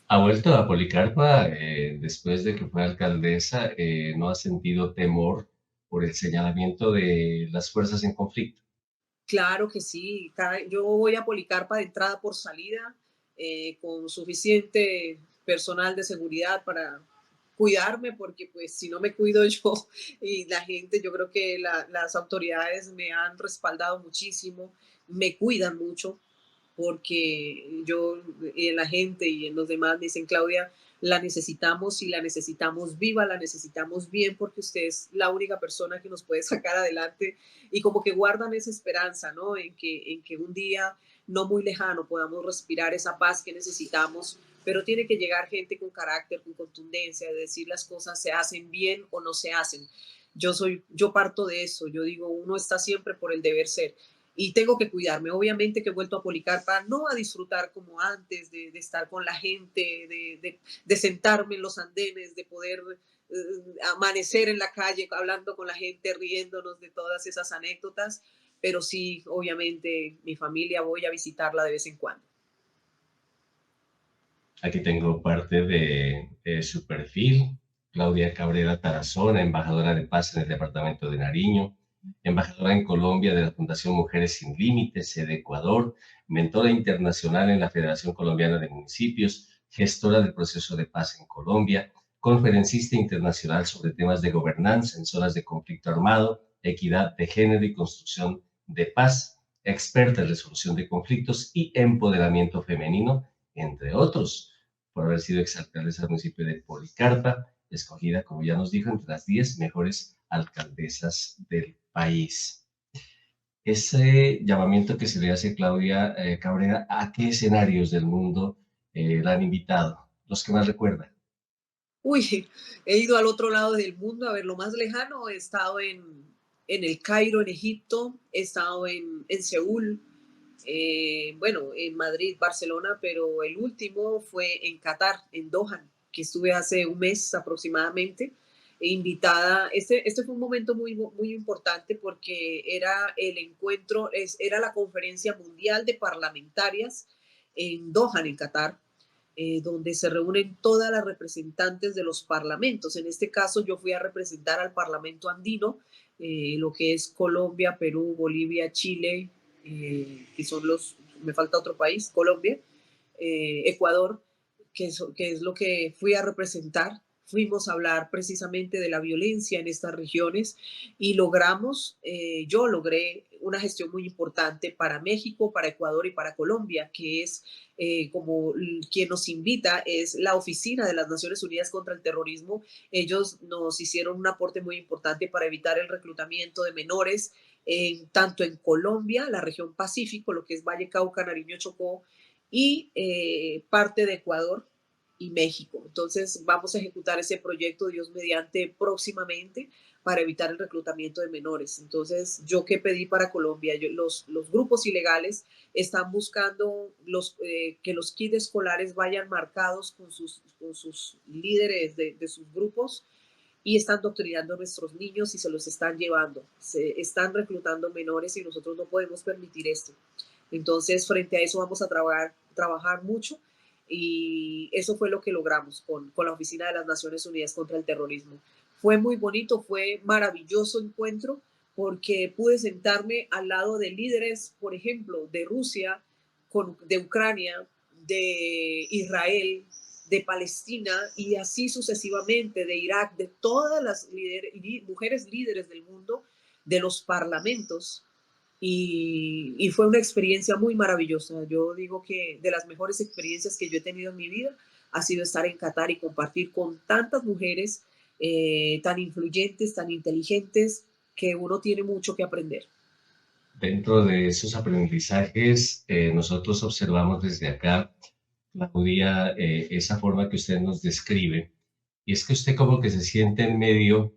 ¿Ha vuelto a Policarpa después de que fue alcaldesa? ¿No ha sentido temor por el señalamiento de las fuerzas en conflicto? Claro que sí, yo voy a Policarpa de entrada por salida, con suficiente personal de seguridad para cuidarme, porque pues si no me cuido yo y la gente, yo creo que las autoridades me han respaldado muchísimo, me cuidan mucho, porque yo en la gente y en los demás me dicen, Claudia, la necesitamos y la necesitamos viva, la necesitamos bien, porque usted es la única persona que nos puede sacar adelante y como que guardan esa esperanza, ¿no? En que un día no muy lejano podamos respirar esa paz que necesitamos, pero tiene que llegar gente con carácter, con contundencia, de decir las cosas se hacen bien o no se hacen. Yo parto de eso, yo digo, uno está siempre por el deber ser y tengo que cuidarme. Obviamente que he vuelto a Policarpa, no a disfrutar como antes, de estar con la gente, de sentarme en los andenes, de poder amanecer en la calle hablando con la gente, riéndonos de todas esas anécdotas, pero sí, obviamente, mi familia voy a visitarla de vez en cuando. Aquí tengo parte de su perfil. Claudia Cabrera Tarazona, embajadora de paz en el departamento de Nariño, embajadora en Colombia de la Fundación Mujeres Sin Límites, sede Ecuador, mentora internacional en la Federación Colombiana de Municipios, gestora del proceso de paz en Colombia, conferencista internacional sobre temas de gobernanza en zonas de conflicto armado, equidad de género y construcción de paz, experta en resolución de conflictos y empoderamiento femenino, entre otros, por haber sido exalcaldesa del municipio de Policarpa, escogida, como ya nos dijo, entre las 10 mejores alcaldesas del país. Ese llamamiento que se le hace a Claudia Cabrera, ¿a qué escenarios del mundo la han invitado? Los que más recuerdan. Uy, he ido al otro lado del mundo, a ver, lo más lejano, he estado en el Cairo, en Egipto, he estado en Seúl, bueno, en Madrid, Barcelona, pero el último fue en Qatar, en Doha, que estuve hace un mes aproximadamente, invitada. Este fue un momento muy importante porque era el encuentro, era la conferencia mundial de parlamentarias en Doha, en Qatar, donde se reúnen todas las representantes de los parlamentos. En este caso, yo fui a representar al Parlamento andino, lo que es Colombia, Perú, Bolivia, Chile, que son me falta otro país, Colombia, Ecuador, que es lo que fui a representar. Fuimos a hablar precisamente de la violencia en estas regiones y yo logré una gestión muy importante para México, para Ecuador y para Colombia, que es como quien nos invita es la Oficina de las Naciones Unidas contra el Terrorismo. Ellos nos hicieron un aporte muy importante para evitar el reclutamiento de menores, tanto en Colombia, la región Pacífico, lo que es Valle, Cauca, Nariño, Chocó, y parte de Ecuador y México. Entonces vamos a ejecutar ese proyecto, Dios mediante, próximamente para evitar el reclutamiento de menores. Entonces, ¿yo qué pedí para Colombia? Los grupos ilegales están buscando que los kits escolares vayan marcados con sus líderes de sus grupos y están doctrinando a nuestros niños y se los están llevando. Se están reclutando menores y nosotros no podemos permitir esto. Entonces, frente a eso vamos a trabajar mucho y eso fue lo que logramos con la Oficina de las Naciones Unidas contra el Terrorismo. Fue muy bonito, fue maravilloso encuentro porque pude sentarme al lado de líderes, por ejemplo, de Rusia, de Ucrania, de Israel, de Palestina y así sucesivamente, de Irak, de todas las mujeres líderes del mundo, de los parlamentos. Y fue una experiencia muy maravillosa. Yo digo que de las mejores experiencias que yo he tenido en mi vida ha sido estar en Qatar y compartir con tantas mujeres tan influyentes, tan inteligentes, que uno tiene mucho que aprender. Dentro de esos aprendizajes, nosotros observamos desde acá, Claudia, esa forma que usted nos describe, y es que usted como que se siente en medio,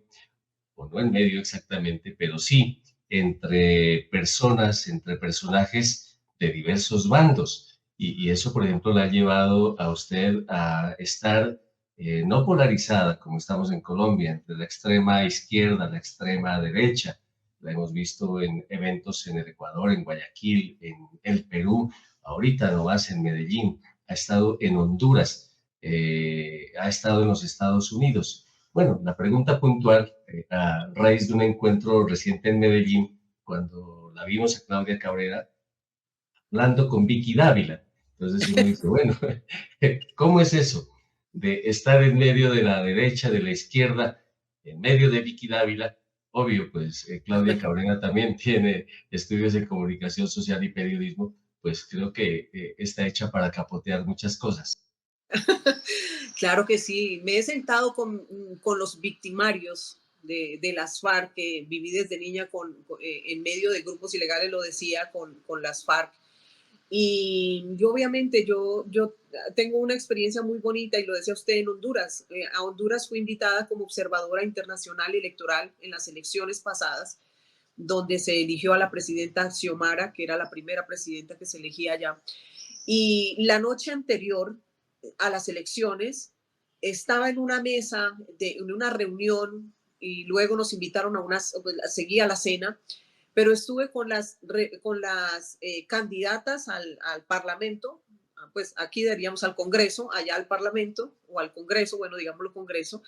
o no en medio exactamente, pero sí entre personas, entre personajes de diversos bandos. Y eso, por ejemplo, la ha llevado a usted a estar no polarizada, como estamos en Colombia, entre la extrema izquierda, la extrema derecha. La hemos visto en eventos en el Ecuador, en Guayaquil, en el Perú, ahorita nomás en Medellín, ha estado en Honduras, ha estado en los Estados Unidos. Bueno, la pregunta puntual, a raíz de un encuentro reciente en Medellín, cuando la vimos a Claudia Cabrera hablando con Vicky Dávila. Entonces uno dice, bueno, ¿cómo es eso de estar en medio de la derecha, de la izquierda, en medio de Vicky Dávila? Obvio, pues Claudia Cabrera también tiene estudios en comunicación social y periodismo, pues creo que está hecha para capotear muchas cosas. Claro que sí, me he sentado con los victimarios de las FARC, que viví desde niña en medio de grupos ilegales, lo decía, con las FARC. Y yo obviamente yo tengo una experiencia muy bonita y lo decía usted en Honduras. A Honduras fui invitada como observadora internacional electoral en las elecciones pasadas, donde se eligió a la presidenta Xiomara, que era la primera presidenta que se elegía allá. Y la noche anterior a las elecciones estaba en una mesa, en una reunión, y luego nos invitaron pues, seguía la cena, pero estuve con las candidatas al Parlamento, pues aquí diríamos al Congreso, allá al Parlamento, o al Congreso, bueno, digámoslo Congreso,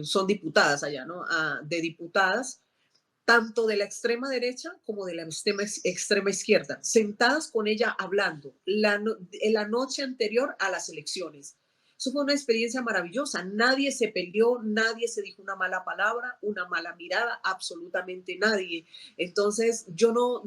son diputadas allá, ¿no? De diputadas, tanto de la extrema derecha como de la extrema izquierda, sentadas con ella hablando la noche anterior a las elecciones. Eso fue una experiencia maravillosa. Nadie se peleó, nadie se dijo una mala palabra, una mala mirada, absolutamente nadie. Entonces, yo no,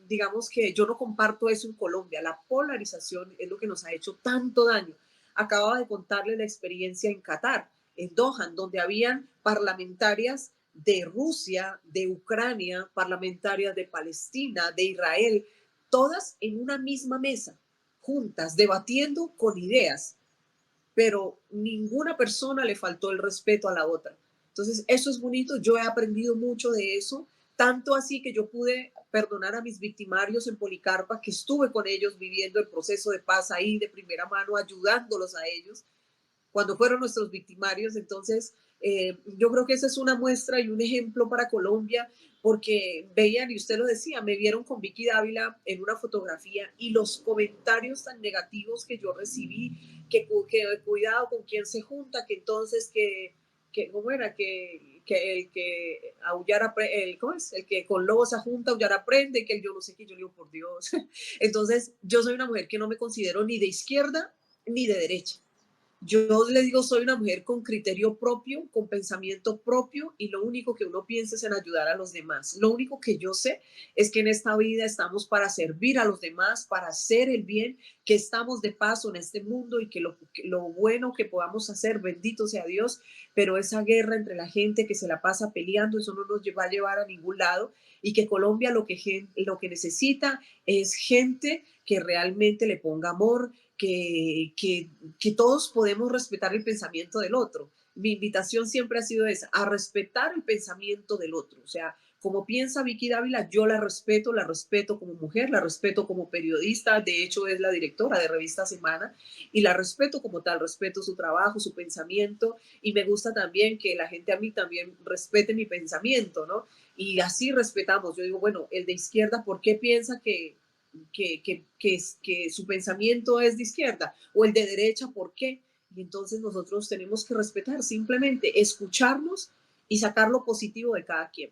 digamos que yo no comparto eso en Colombia. La polarización es lo que nos ha hecho tanto daño. Acababa de contarle la experiencia en Qatar, en Doha, donde habían parlamentarias de Rusia, de Ucrania, parlamentarias de Palestina, de Israel, todas en una misma mesa, juntas, debatiendo con ideas, pero ninguna persona le faltó el respeto a la otra. Entonces, eso es bonito, yo he aprendido mucho de eso, tanto así que yo pude perdonar a mis victimarios en Policarpa, que estuve con ellos viviendo el proceso de paz ahí de primera mano, ayudándolos a ellos cuando fueron nuestros victimarios. Entonces, yo creo que esa es una muestra y un ejemplo para Colombia, porque veían, y usted lo decía, me vieron con Vicky Dávila en una fotografía y los comentarios tan negativos que yo recibí, que cuidado con quién se junta, que entonces ¿cómo era? Que el que aullar ¿cómo es? El que con lobos se junta, aullar aprende, que yo no sé qué, yo digo, por Dios. Entonces, yo soy una mujer que no me considero ni de izquierda ni de derecha. Yo le digo, soy una mujer con criterio propio, con pensamiento propio, y lo único que uno piensa es en ayudar a los demás. Lo único que yo sé es que en esta vida estamos para servir a los demás, para hacer el bien, que estamos de paso en este mundo y que lo bueno que podamos hacer, bendito sea Dios, pero esa guerra entre la gente que se la pasa peleando, eso no nos va a llevar a ningún lado, y que Colombia lo que necesita es gente que realmente le ponga amor, que todos podemos respetar el pensamiento del otro. Mi invitación siempre ha sido esa, a respetar el pensamiento del otro. O sea, como piensa Vicky Dávila, yo la respeto como mujer, la respeto como periodista, de hecho es la directora de Revista Semana, y la respeto como tal, respeto su trabajo, su pensamiento, y me gusta también que la gente a mí también respete mi pensamiento, ¿no? Y así respetamos. Yo digo, bueno, el de izquierda, ¿por qué piensa que su pensamiento es de izquierda? O el de derecha, ¿por qué? Y entonces nosotros tenemos que respetar, simplemente escucharnos y sacar lo positivo de cada quien.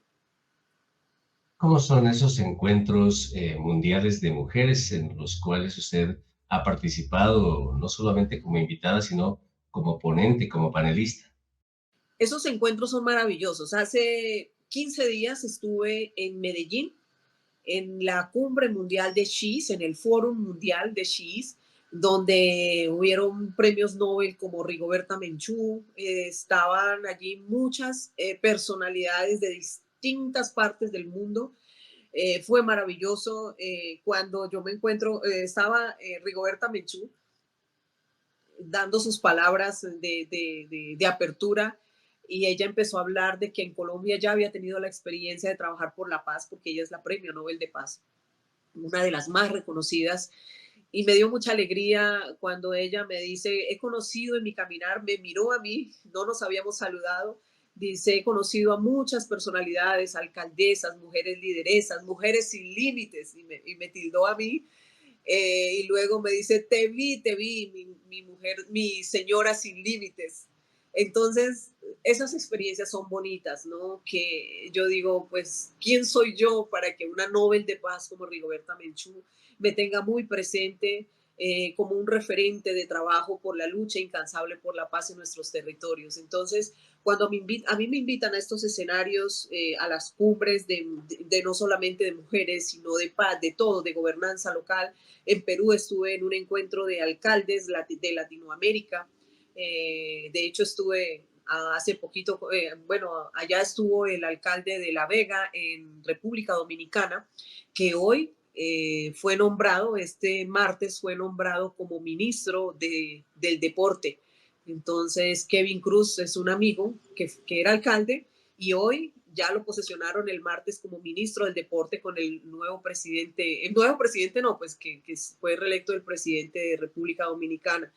¿Cómo son esos encuentros mundiales de mujeres en los cuales usted ha participado no solamente como invitada, sino como ponente, como panelista. Esos encuentros son maravillosos. Hace 15 días estuve en Medellín, en la Cumbre Mundial de She's, en el Foro Mundial de She's, donde hubieron premios Nobel como Rigoberta Menchú, estaban allí muchas personalidades de distintas partes del mundo. Fue maravilloso cuando yo me encuentro, estaba Rigoberta Menchú dando sus palabras de apertura y ella empezó a hablar de que en Colombia ya había tenido la experiencia de trabajar por la paz, porque ella es la Premio Nobel de Paz, una de las más reconocidas. Y me dio mucha alegría cuando ella me dice, he conocido en mi caminar, me miró a mí, no nos habíamos saludado, dice, he conocido a muchas personalidades, alcaldesas, mujeres lideresas, mujeres sin límites, y me tildó a mí. Y luego me dice, te vi, mi mujer, mi señora sin límites. Entonces, esas experiencias son bonitas, ¿no? Que yo digo, pues, ¿quién soy yo para que una Nobel de Paz como Rigoberta Menchú me tenga muy presente como un referente de trabajo por la lucha incansable por la paz en nuestros territorios? Entonces, cuando a mí me invitan a estos escenarios, a las cumbres de no solamente de mujeres, sino de paz, de todo, de gobernanza local. En Perú estuve en un encuentro de alcaldes de Latinoamérica. De hecho, estuve hace poquito, bueno, allá estuvo el alcalde de La Vega en República Dominicana, que hoy fue nombrado, este martes fue nombrado como ministro del deporte. Entonces, Kevin Cruz es un amigo que era alcalde y hoy ya lo posesionaron el martes como ministro del deporte con el nuevo presidente no, pues que fue reelecto el presidente de República Dominicana.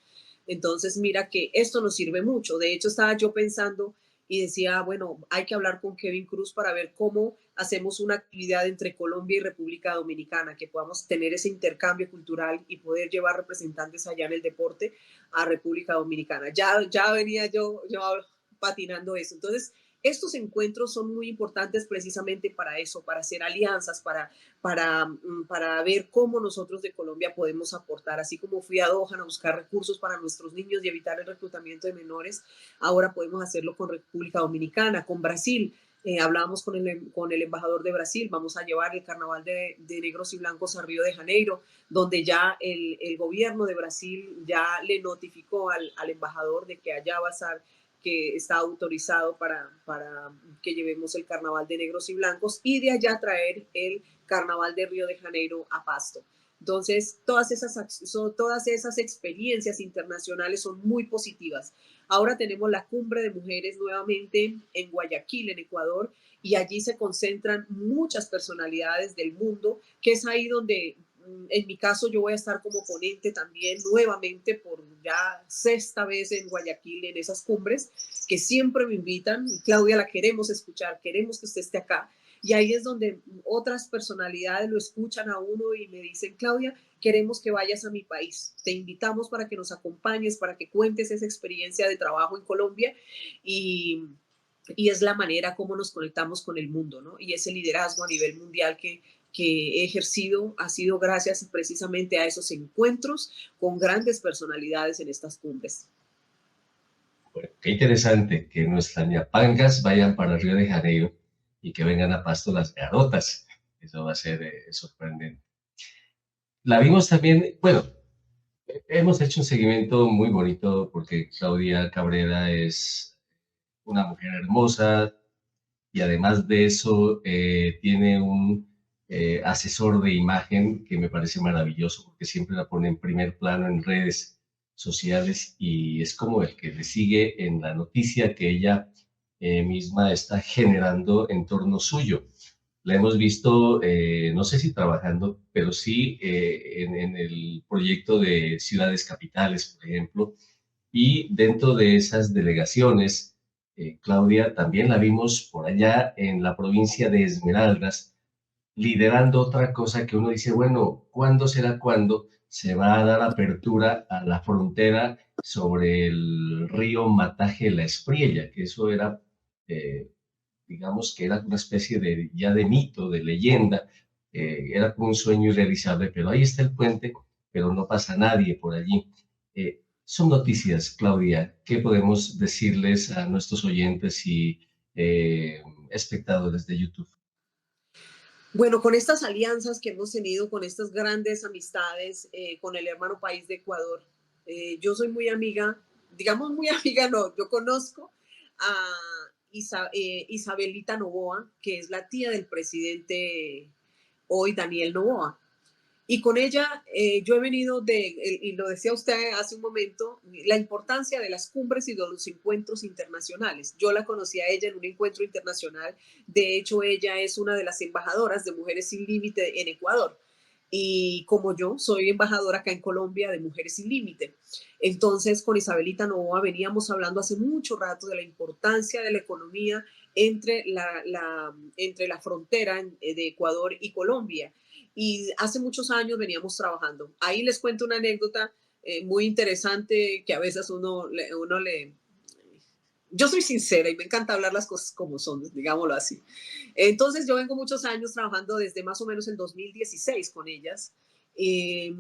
Entonces, mira que esto nos sirve mucho. De hecho, estaba yo pensando y decía, bueno, hay que hablar con Kevin Cruz para ver cómo hacemos una actividad entre Colombia y República Dominicana, que podamos tener ese intercambio cultural y poder llevar representantes allá en el deporte a República Dominicana. Ya venía yo patinando eso. Entonces, estos encuentros son muy importantes precisamente para eso, para hacer alianzas, para ver cómo nosotros de Colombia podemos aportar. Así como fui a Doha a buscar recursos para nuestros niños y evitar el reclutamiento de menores, ahora podemos hacerlo con República Dominicana, con Brasil. Hablábamos con el embajador de Brasil, vamos a llevar el carnaval de negros y blancos a Río de Janeiro, donde ya el gobierno de Brasil ya le notificó al embajador de que allá va a estar, que está autorizado para que llevemos el carnaval de negros y blancos y de allá traer el carnaval de Río de Janeiro a Pasto. Entonces, todas esas experiencias internacionales son muy positivas. Ahora tenemos la cumbre de mujeres nuevamente en Guayaquil, en Ecuador, y allí se concentran muchas personalidades del mundo, que es ahí donde, en mi caso, yo voy a estar como ponente también nuevamente por ya sexta vez en Guayaquil en esas cumbres, que siempre me invitan. Y Claudia, la queremos escuchar, queremos que usted esté acá. Y ahí es donde otras personalidades lo escuchan a uno y me dicen, Claudia, queremos que vayas a mi país. Te invitamos para que nos acompañes, para que cuentes esa experiencia de trabajo en Colombia y es la manera como nos conectamos con el mundo, ¿no? Y ese liderazgo a nivel mundial que he ejercido ha sido gracias precisamente a esos encuentros con grandes personalidades en estas cumbres. Bueno, qué interesante que nuestras ñapangas vayan para Río de Janeiro y que vengan a Pasto las garotas. Eso va a ser sorprendente. La vimos también, bueno, hemos hecho un seguimiento muy bonito porque Claudia Cabrera es una mujer hermosa y además de eso tiene un asesor de imagen que me parece maravilloso porque siempre la pone en primer plano en redes sociales y es como el que le sigue en la noticia que ella misma está generando en torno suyo. La hemos visto, no sé si trabajando, pero sí en el proyecto de ciudades capitales, por ejemplo, y dentro de esas delegaciones, Claudia, también la vimos por allá en la provincia de Esmeraldas, liderando otra cosa que uno dice, bueno, ¿cuándo será cuándo se va a dar apertura a la frontera sobre el río Mataje La Espriella? Que eso era, eh, digamos que era una especie de ya de mito, de leyenda, era como un sueño irrealizable, pero ahí está el puente pero no pasa nadie por allí. Son noticias, Claudia. ¿Qué podemos decirles a nuestros oyentes y espectadores de YouTube? Bueno, con estas alianzas que hemos tenido, con estas grandes amistades con el hermano país de Ecuador, yo soy muy amiga, digamos muy amiga, no, yo conozco a Isabelita Noboa, que es la tía del presidente hoy, Daniel Noboa. Y con ella yo he venido y lo decía usted hace un momento, la importancia de las cumbres y de los encuentros internacionales. Yo la conocí a ella en un encuentro internacional. De hecho, ella es una de las embajadoras de Mujeres Sin Límite en Ecuador. Y como yo, soy embajadora acá en Colombia de Mujeres Sin Límite. Entonces, con Isabelita Novoa veníamos hablando hace mucho rato de la importancia de la economía entre la frontera de Ecuador y Colombia, y hace muchos años veníamos trabajando. Ahí les cuento una anécdota muy interesante que a veces uno le... Yo soy sincera y me encanta hablar las cosas como son, digámoslo así. Entonces yo vengo muchos años trabajando desde más o menos el 2016 con ellas. Eh,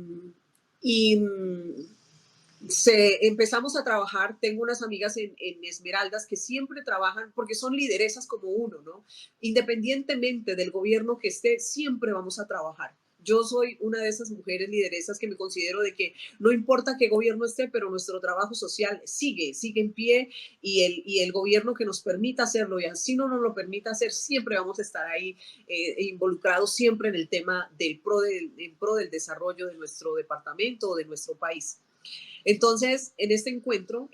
y empezamos a trabajar, tengo unas amigas en Esmeraldas que siempre trabajan porque son lideresas como uno, ¿no? Independientemente del gobierno que esté, siempre vamos a trabajar. Yo soy una de esas mujeres lideresas que me considero de que no importa qué gobierno esté, pero nuestro trabajo social sigue en pie, y el gobierno que nos permita hacerlo, y así no nos lo permita hacer, siempre vamos a estar ahí involucrados siempre en el tema en pro del desarrollo de nuestro departamento o de nuestro país. Entonces, en este encuentro,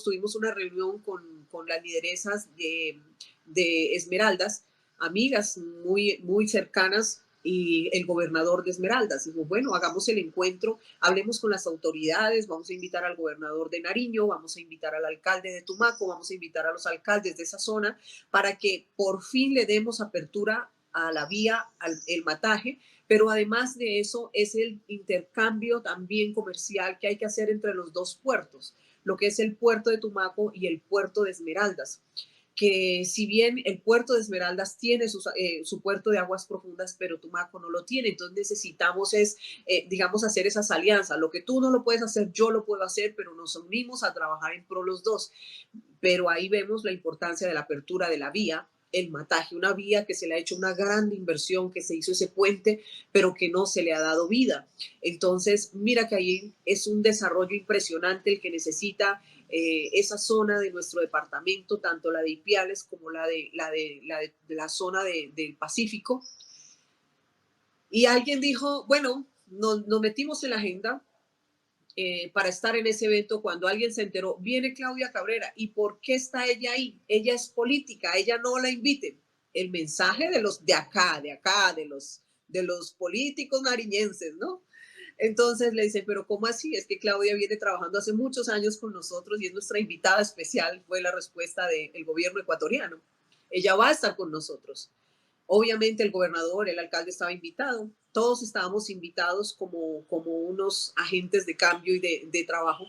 tuvimos una reunión con las lideresas de Esmeraldas, amigas muy cercanas, y el gobernador de Esmeraldas. Dijo, bueno, hagamos el encuentro, hablemos con las autoridades, vamos a invitar al gobernador de Nariño, vamos a invitar al alcalde de Tumaco, vamos a invitar a los alcaldes de esa zona para que por fin le demos apertura a la vía, el Mataje, pero además de eso es el intercambio también comercial que hay que hacer entre los dos puertos, lo que es el puerto de Tumaco y el puerto de Esmeraldas, que si bien el puerto de Esmeraldas tiene su puerto de aguas profundas, pero Tumaco no lo tiene. Entonces necesitamos digamos, hacer esas alianzas. Lo que tú no lo puedes hacer, yo lo puedo hacer, pero nos unimos a trabajar en pro los dos. Pero ahí vemos la importancia de la apertura de la vía, el Mataje, una vía que se le ha hecho una gran inversión, que se hizo ese puente, pero que no se le ha dado vida. Entonces, mira que ahí es un desarrollo impresionante el que necesita esa zona de nuestro departamento, tanto la de Ipiales como la zona del Pacífico. Y alguien dijo, bueno, nos metimos en la agenda para estar en ese evento. Cuando alguien se enteró, viene Claudia Cabrera, ¿y por qué está ella ahí? Ella es política, ella no la inviten. El mensaje de los de acá, de los políticos nariñenses, ¿no? Entonces le dicen, pero ¿cómo así? Es que Claudia viene trabajando hace muchos años con nosotros y es nuestra invitada especial, fue la respuesta del gobierno ecuatoriano. Ella va a estar con nosotros. Obviamente el gobernador, el alcalde estaba invitado, todos estábamos invitados como unos agentes de cambio y de trabajo.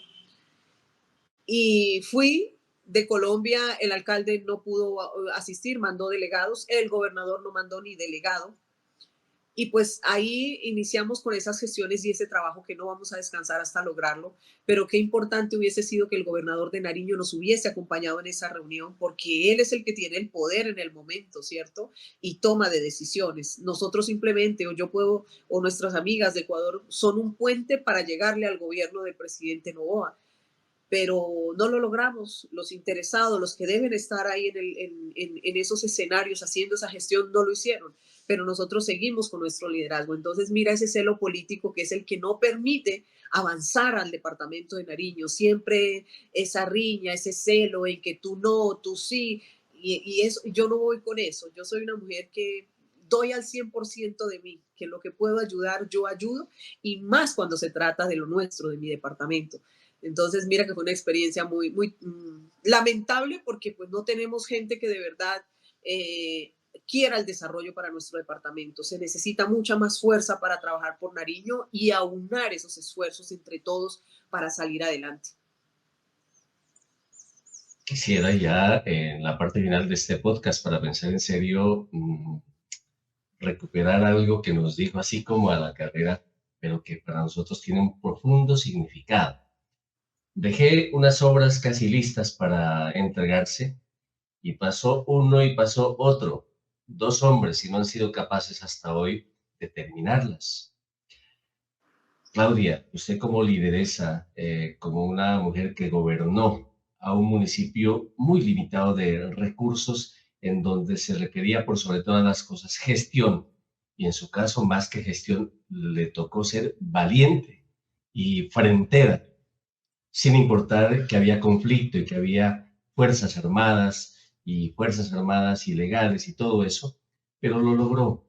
Y fui de Colombia, el alcalde no pudo asistir, mandó delegados, el gobernador no mandó ni delegado. Y pues ahí iniciamos con esas gestiones y ese trabajo que no vamos a descansar hasta lograrlo, pero qué importante hubiese sido que el gobernador de Nariño nos hubiese acompañado en esa reunión, porque él es el que tiene el poder en el momento, ¿cierto? Y toma de decisiones. Nosotros simplemente, o yo puedo, o nuestras amigas de Ecuador, son un puente para llegarle al gobierno del presidente Noboa, pero no lo logramos. Los interesados, los que deben estar ahí en esos escenarios haciendo esa gestión, no lo hicieron, pero nosotros seguimos con nuestro liderazgo. Entonces mira ese celo político que es el que no permite avanzar al departamento de Nariño, siempre esa riña, ese celo en que tú no, tú sí, y eso, yo no voy con eso. Yo soy una mujer que doy al 100% de mí, que lo que puedo ayudar, yo ayudo, y más cuando se trata de lo nuestro, de mi departamento. Entonces, mira que fue una experiencia muy lamentable, porque pues no tenemos gente que de verdad quiera el desarrollo para nuestro departamento. Se necesita mucha más fuerza para trabajar por Nariño y aunar esos esfuerzos entre todos para salir adelante. Quisiera ya en la parte final de este podcast, para pensar en serio, recuperar algo que nos dijo así como a la carrera pero que para nosotros tiene un profundo significado. Dejé unas obras casi listas para entregarse y pasó uno y pasó otro, dos hombres, y no han sido capaces hasta hoy de terminarlas. Claudia, usted como lideresa, como una mujer que gobernó a un municipio muy limitado de recursos, en donde se requería por sobre todas las cosas gestión, y en su caso más que gestión, le tocó ser valiente y frentera, sin importar que había conflicto y que había fuerzas armadas ilegales y todo eso, pero lo logró.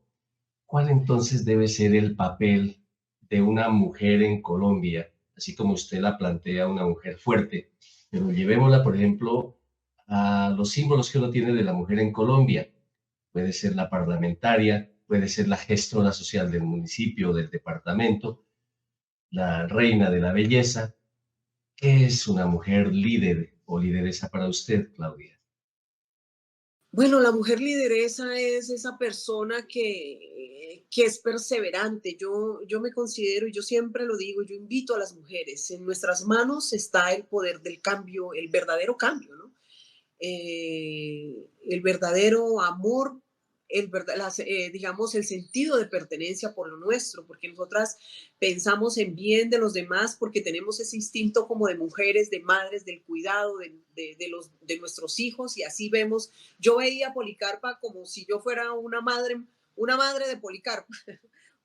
¿Cuál entonces debe ser el papel de una mujer en Colombia, así como usted la plantea, una mujer fuerte? Pero llevémosla, por ejemplo, a los símbolos que uno tiene de la mujer en Colombia. Puede ser la parlamentaria, puede ser la gestora social del municipio, del departamento, la reina de la belleza. ¿Qué es una mujer líder o lideresa para usted, Claudia? Bueno, la mujer lideresa es esa persona que es perseverante. Yo me considero, y yo siempre lo digo, yo invito a las mujeres, en nuestras manos está el poder del cambio, el verdadero cambio, ¿no? El verdadero amor, digamos, el sentido de pertenencia por lo nuestro, porque nosotras pensamos en bien de los demás, porque tenemos ese instinto como de mujeres, de madres, del cuidado de nuestros hijos, y así vemos. Yo veía a Policarpa como si yo fuera una madre de Policarpa,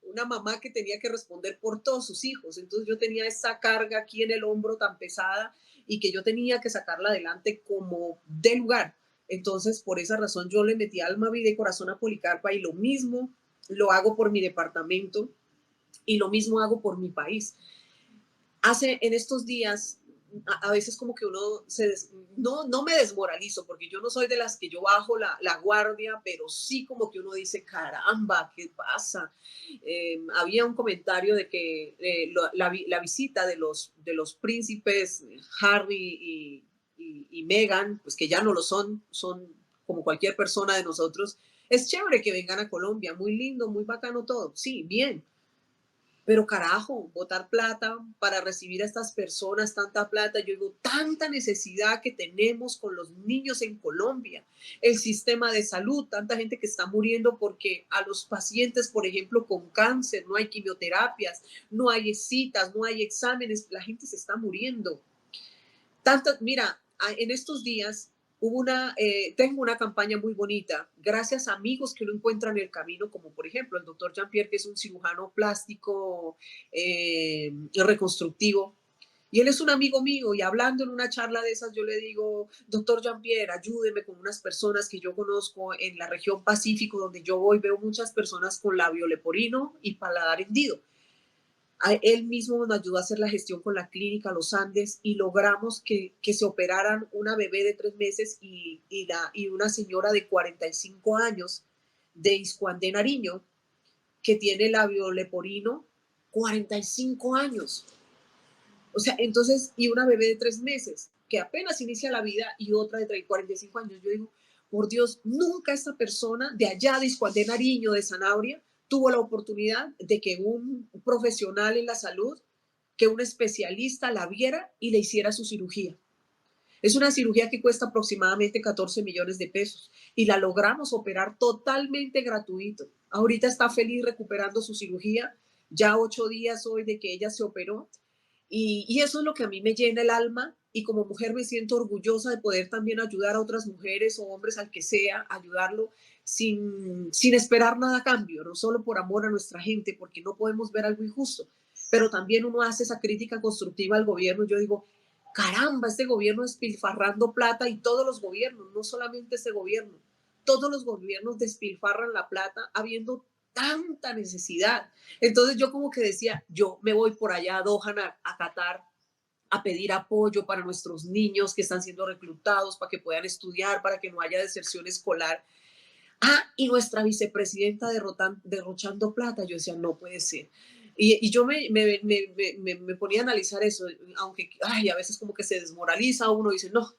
una mamá que tenía que responder por todos sus hijos. Entonces yo tenía esa carga aquí en el hombro tan pesada y que yo tenía que sacarla adelante como de lugar. Entonces, por esa razón, yo le metí alma, vida y corazón a Policarpa, y lo mismo lo hago por mi departamento y lo mismo hago por mi país. En estos días, a veces como que no me desmoralizo, porque yo no soy de las que yo bajo la guardia, pero sí como que uno dice, caramba, ¿qué pasa? Había un comentario de que la visita de los príncipes Harry y Meghan, pues que ya no lo son como cualquier persona de nosotros. Es chévere que vengan a Colombia, muy lindo, muy bacano todo, sí, bien, pero carajo, botar plata para recibir a estas personas, tanta plata, yo digo, tanta necesidad que tenemos con los niños en Colombia, el sistema de salud, tanta gente que está muriendo porque a los pacientes, por ejemplo, con cáncer, no hay quimioterapias, no hay citas, no hay exámenes, la gente se está muriendo. Mira, en estos días tengo una campaña muy bonita, gracias a amigos que uno encuentra en el camino, como por ejemplo el doctor Jean-Pierre, que es un cirujano plástico reconstructivo, y él es un amigo mío, y hablando en una charla de esas, yo le digo, doctor Jean-Pierre, ayúdeme con unas personas que yo conozco en la región Pacífico, donde yo voy, veo muchas personas con labio leporino y paladar hendido. Él mismo nos ayudó a hacer la gestión con la clínica Los Andes, y logramos que se operaran una bebé de 3 meses y una señora de 45 años de Iscuandé, Nariño, que tiene labio leporino, 45 años. O sea, entonces, y una bebé de 3 meses que apenas inicia la vida, y otra de 45 años. Yo digo, por Dios, nunca esta persona de allá de Iscuandé, Nariño, de Sanabria, tuvo la oportunidad de que un profesional en la salud, que un especialista la viera y le hiciera su cirugía. Es una cirugía que cuesta aproximadamente 14 millones de pesos, y la logramos operar totalmente gratuito. Ahorita está feliz recuperando su cirugía, ya 8 días hoy de que ella se operó, y eso es lo que a mí me llena el alma, y como mujer me siento orgullosa de poder también ayudar a otras mujeres o hombres, al que sea, ayudarlo sin esperar nada a cambio, no solo por amor a nuestra gente, porque no podemos ver algo injusto, pero también uno hace esa crítica constructiva al gobierno. Yo digo, caramba, este gobierno despilfarrando plata, y todos los gobiernos, no solamente este gobierno, todos los gobiernos despilfarran la plata habiendo tanta necesidad. Entonces yo como que decía, yo me voy por allá a Doha, a Qatar, a pedir apoyo para nuestros niños que están siendo reclutados, para que puedan estudiar, para que no haya deserción escolar. Y nuestra vicepresidenta derrochando plata. Yo decía, no puede ser. Y yo me ponía a analizar eso, aunque a veces como que se desmoraliza uno y dice, no,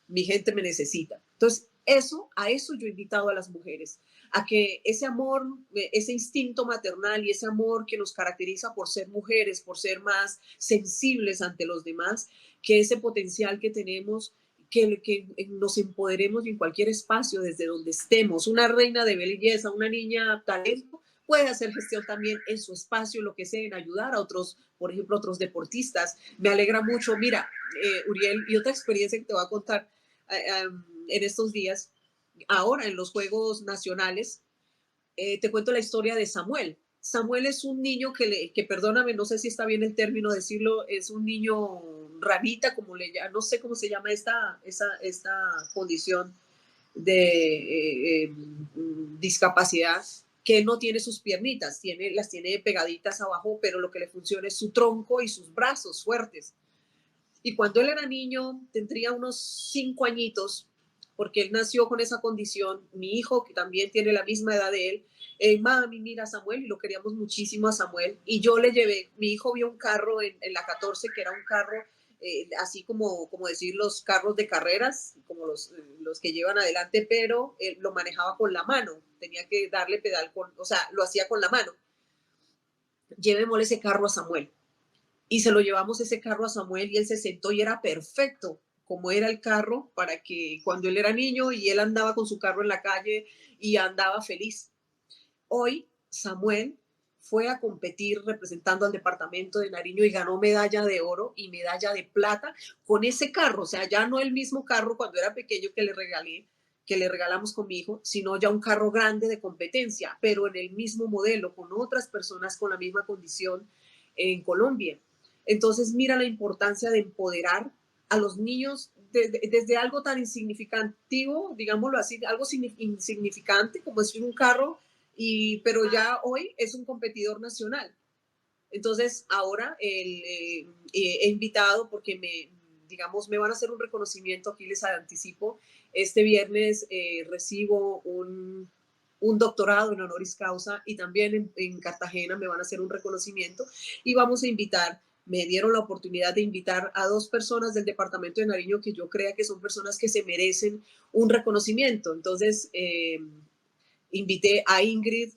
mi gente me necesita. Entonces, A eso yo he invitado a las mujeres, a que ese amor, ese instinto maternal y ese amor que nos caracteriza por ser mujeres, por ser más sensibles ante los demás, que ese potencial que tenemos, que nos empoderemos en cualquier espacio desde donde estemos. Una reina de belleza, una niña talento, puede hacer gestión también en su espacio, lo que sea, en ayudar a otros, por ejemplo, otros deportistas. Me alegra mucho. Mira, Uriel, y otra experiencia que te voy a contar en estos días, ahora en los Juegos Nacionales, te cuento la historia de Samuel. Samuel es un niño que, perdóname, no sé si está bien el término decirlo, es un niño ranita, como le llaman, no sé cómo se llama esta condición de discapacidad, que no tiene sus piernitas, las tiene pegaditas abajo, pero lo que le funciona es su tronco y sus brazos fuertes. Y cuando él era niño, tendría unos 5 añitos, porque él nació con esa condición. Mi hijo, que también tiene la misma edad de él, mami, mira a Samuel, y lo queríamos muchísimo a Samuel. Y yo le llevé, mi hijo vio un carro en la 14, que era un carro así como decir los carros de carreras, como los que llevan adelante, pero lo manejaba con la mano, tenía que darle pedal, o sea, lo hacía con la mano. Llevémosle ese carro a Samuel. Y se lo llevamos ese carro a Samuel y él se sentó y era perfecto como era el carro para que cuando él era niño y él andaba con su carro en la calle y andaba feliz. Hoy Samuel fue a competir representando al departamento de Nariño y ganó medalla de oro y medalla de plata con ese carro. O sea, ya no el mismo carro cuando era pequeño que le regalamos con mi hijo, sino ya un carro grande de competencia, pero en el mismo modelo, con otras personas con la misma condición en Colombia. Entonces, mira la importancia de empoderar a los niños desde algo tan insignificativo, digámoslo así, algo insignificante como es un carro, pero ya hoy es un competidor nacional. Entonces, ahora he invitado porque digamos, me van a hacer un reconocimiento, aquí les anticipo, este viernes recibo un doctorado en honoris causa y también en Cartagena me van a hacer un reconocimiento y vamos a invitar, me dieron la oportunidad de invitar a 2 personas del departamento de Nariño que yo crea que son personas que se merecen un reconocimiento. Entonces, invité a Ingrid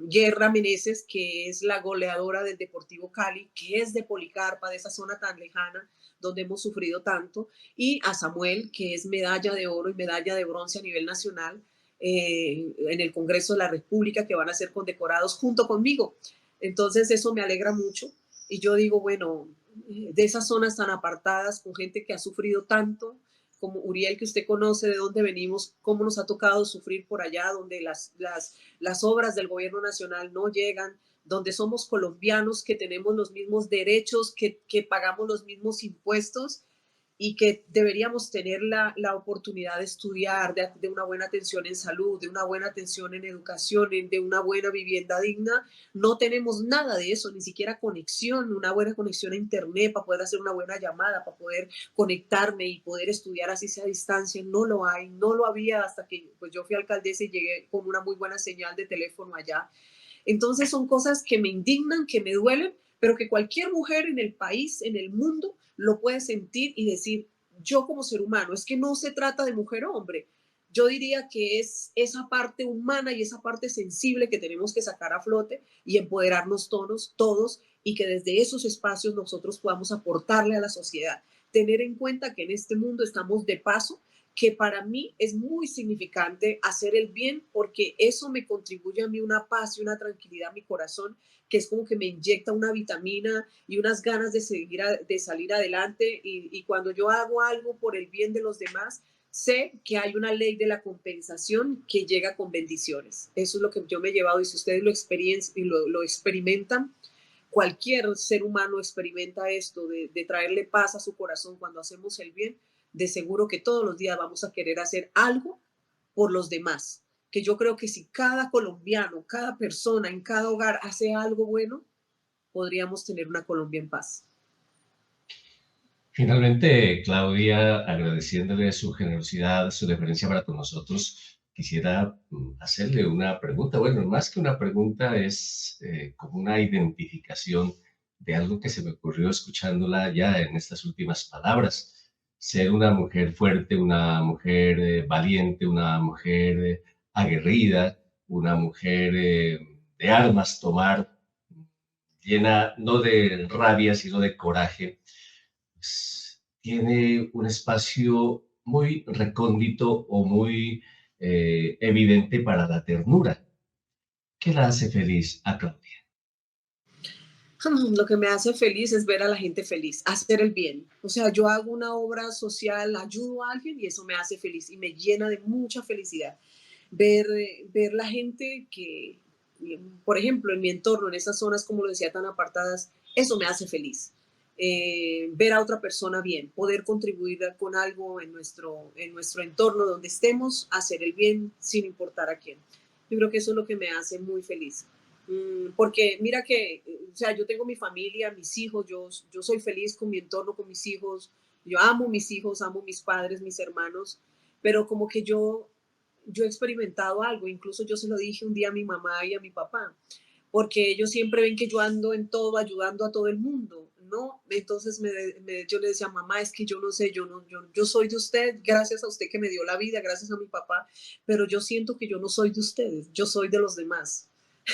Guerra Meneses, que es la goleadora del Deportivo Cali, que es de Policarpa, de esa zona tan lejana donde hemos sufrido tanto, y a Samuel, que es medalla de oro y medalla de bronce a nivel nacional en el Congreso de la República, que van a ser condecorados junto conmigo. Entonces eso me alegra mucho y yo digo, bueno, de esas zonas tan apartadas, con gente que ha sufrido tanto, como Uriel, que usted conoce de dónde venimos, cómo nos ha tocado sufrir por allá, donde las obras del gobierno nacional no llegan, donde somos colombianos, que tenemos los mismos derechos, que pagamos los mismos impuestos y que deberíamos tener la oportunidad de estudiar, de una buena atención en salud, de una buena atención en educación, de una buena vivienda digna. No tenemos nada de eso, ni siquiera conexión, una buena conexión a internet para poder hacer una buena llamada, para poder conectarme y poder estudiar así sea a distancia. No lo hay, no lo había hasta que pues, yo fui alcaldesa y llegué con una muy buena señal de teléfono allá. Entonces son cosas que me indignan, que me duelen, pero que cualquier mujer en el país, en el mundo, lo puede sentir y decir, yo como ser humano, es que no se trata de mujer o hombre. Yo diría que es esa parte humana y esa parte sensible que tenemos que sacar a flote y empoderarnos todos y que desde esos espacios nosotros podamos aportarle a la sociedad. Tener en cuenta que en este mundo estamos de paso, que para mí es muy significante hacer el bien porque eso me contribuye a mí una paz y una tranquilidad a mi corazón, que es como que me inyecta una vitamina y unas ganas de de salir adelante y cuando yo hago algo por el bien de los demás, sé que hay una ley de la compensación que llega con bendiciones. Eso es lo que yo me he llevado y si ustedes lo experimentan, cualquier ser humano experimenta esto de traerle paz a su corazón cuando hacemos el bien, de seguro que todos los días vamos a querer hacer algo por los demás. Que yo creo que si cada colombiano, cada persona en cada hogar hace algo bueno, podríamos tener una Colombia en paz. Finalmente, Claudia, agradeciéndole su generosidad, su deferencia para con nosotros, quisiera hacerle una pregunta. Bueno, más que una pregunta, es como una identificación de algo que se me ocurrió escuchándola ya en estas últimas palabras. ser una mujer fuerte, una mujer valiente, una mujer aguerrida, una mujer de armas tomar, llena no de rabia, sino de coraje. Pues, tiene un espacio muy recóndito o muy evidente para la ternura. ¿Qué la hace feliz a Claudia? Lo que me hace feliz es ver a la gente feliz, hacer el bien. O sea, yo hago una obra social, ayudo a alguien y eso me hace feliz y me llena de mucha felicidad. Ver la gente que, por ejemplo, en mi entorno, en esas zonas, como lo decía, tan apartadas, eso me hace feliz. Ver a otra persona bien, poder contribuir con algo en nuestro entorno donde estemos, hacer el bien sin importar a quién. Yo creo que eso es lo que me hace muy feliz. Porque mira que, o sea, yo tengo mi familia, mis hijos, yo soy feliz con mi entorno, con mis hijos, yo amo mis hijos, amo mis padres, mis hermanos, pero como que yo he experimentado algo, incluso yo se lo dije un día a mi mamá y a mi papá, porque ellos siempre ven que yo ando en todo, ayudando a todo el mundo, ¿no? Entonces yo le decía, mamá, es que yo no sé, yo soy de usted, gracias a usted que me dio la vida, gracias a mi papá, pero yo siento que yo no soy de ustedes, yo soy de los demás.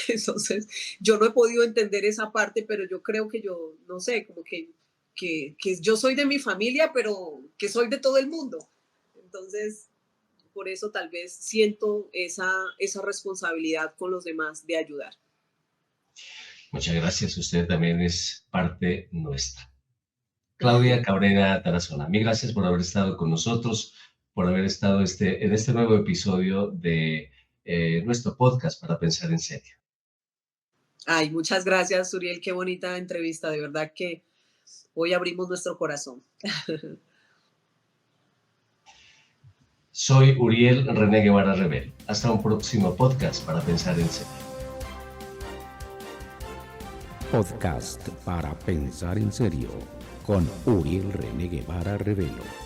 Entonces, yo no he podido entender esa parte, pero yo creo que yo, no sé, como que yo soy de mi familia, pero que soy de todo el mundo. Entonces, por eso tal vez siento esa responsabilidad con los demás de ayudar. Muchas gracias, usted también es parte nuestra. Claudia Cabrera Tarazona, mil gracias por haber estado con nosotros, por haber estado en este nuevo episodio de nuestro podcast para pensar en serio. Ay, muchas gracias, Uriel, qué bonita entrevista, de verdad que hoy abrimos nuestro corazón. Soy Uriel René Guevara Rebel. Hasta un próximo podcast para pensar en serio. Podcast para pensar en serio con Uriel René Guevara Revelo.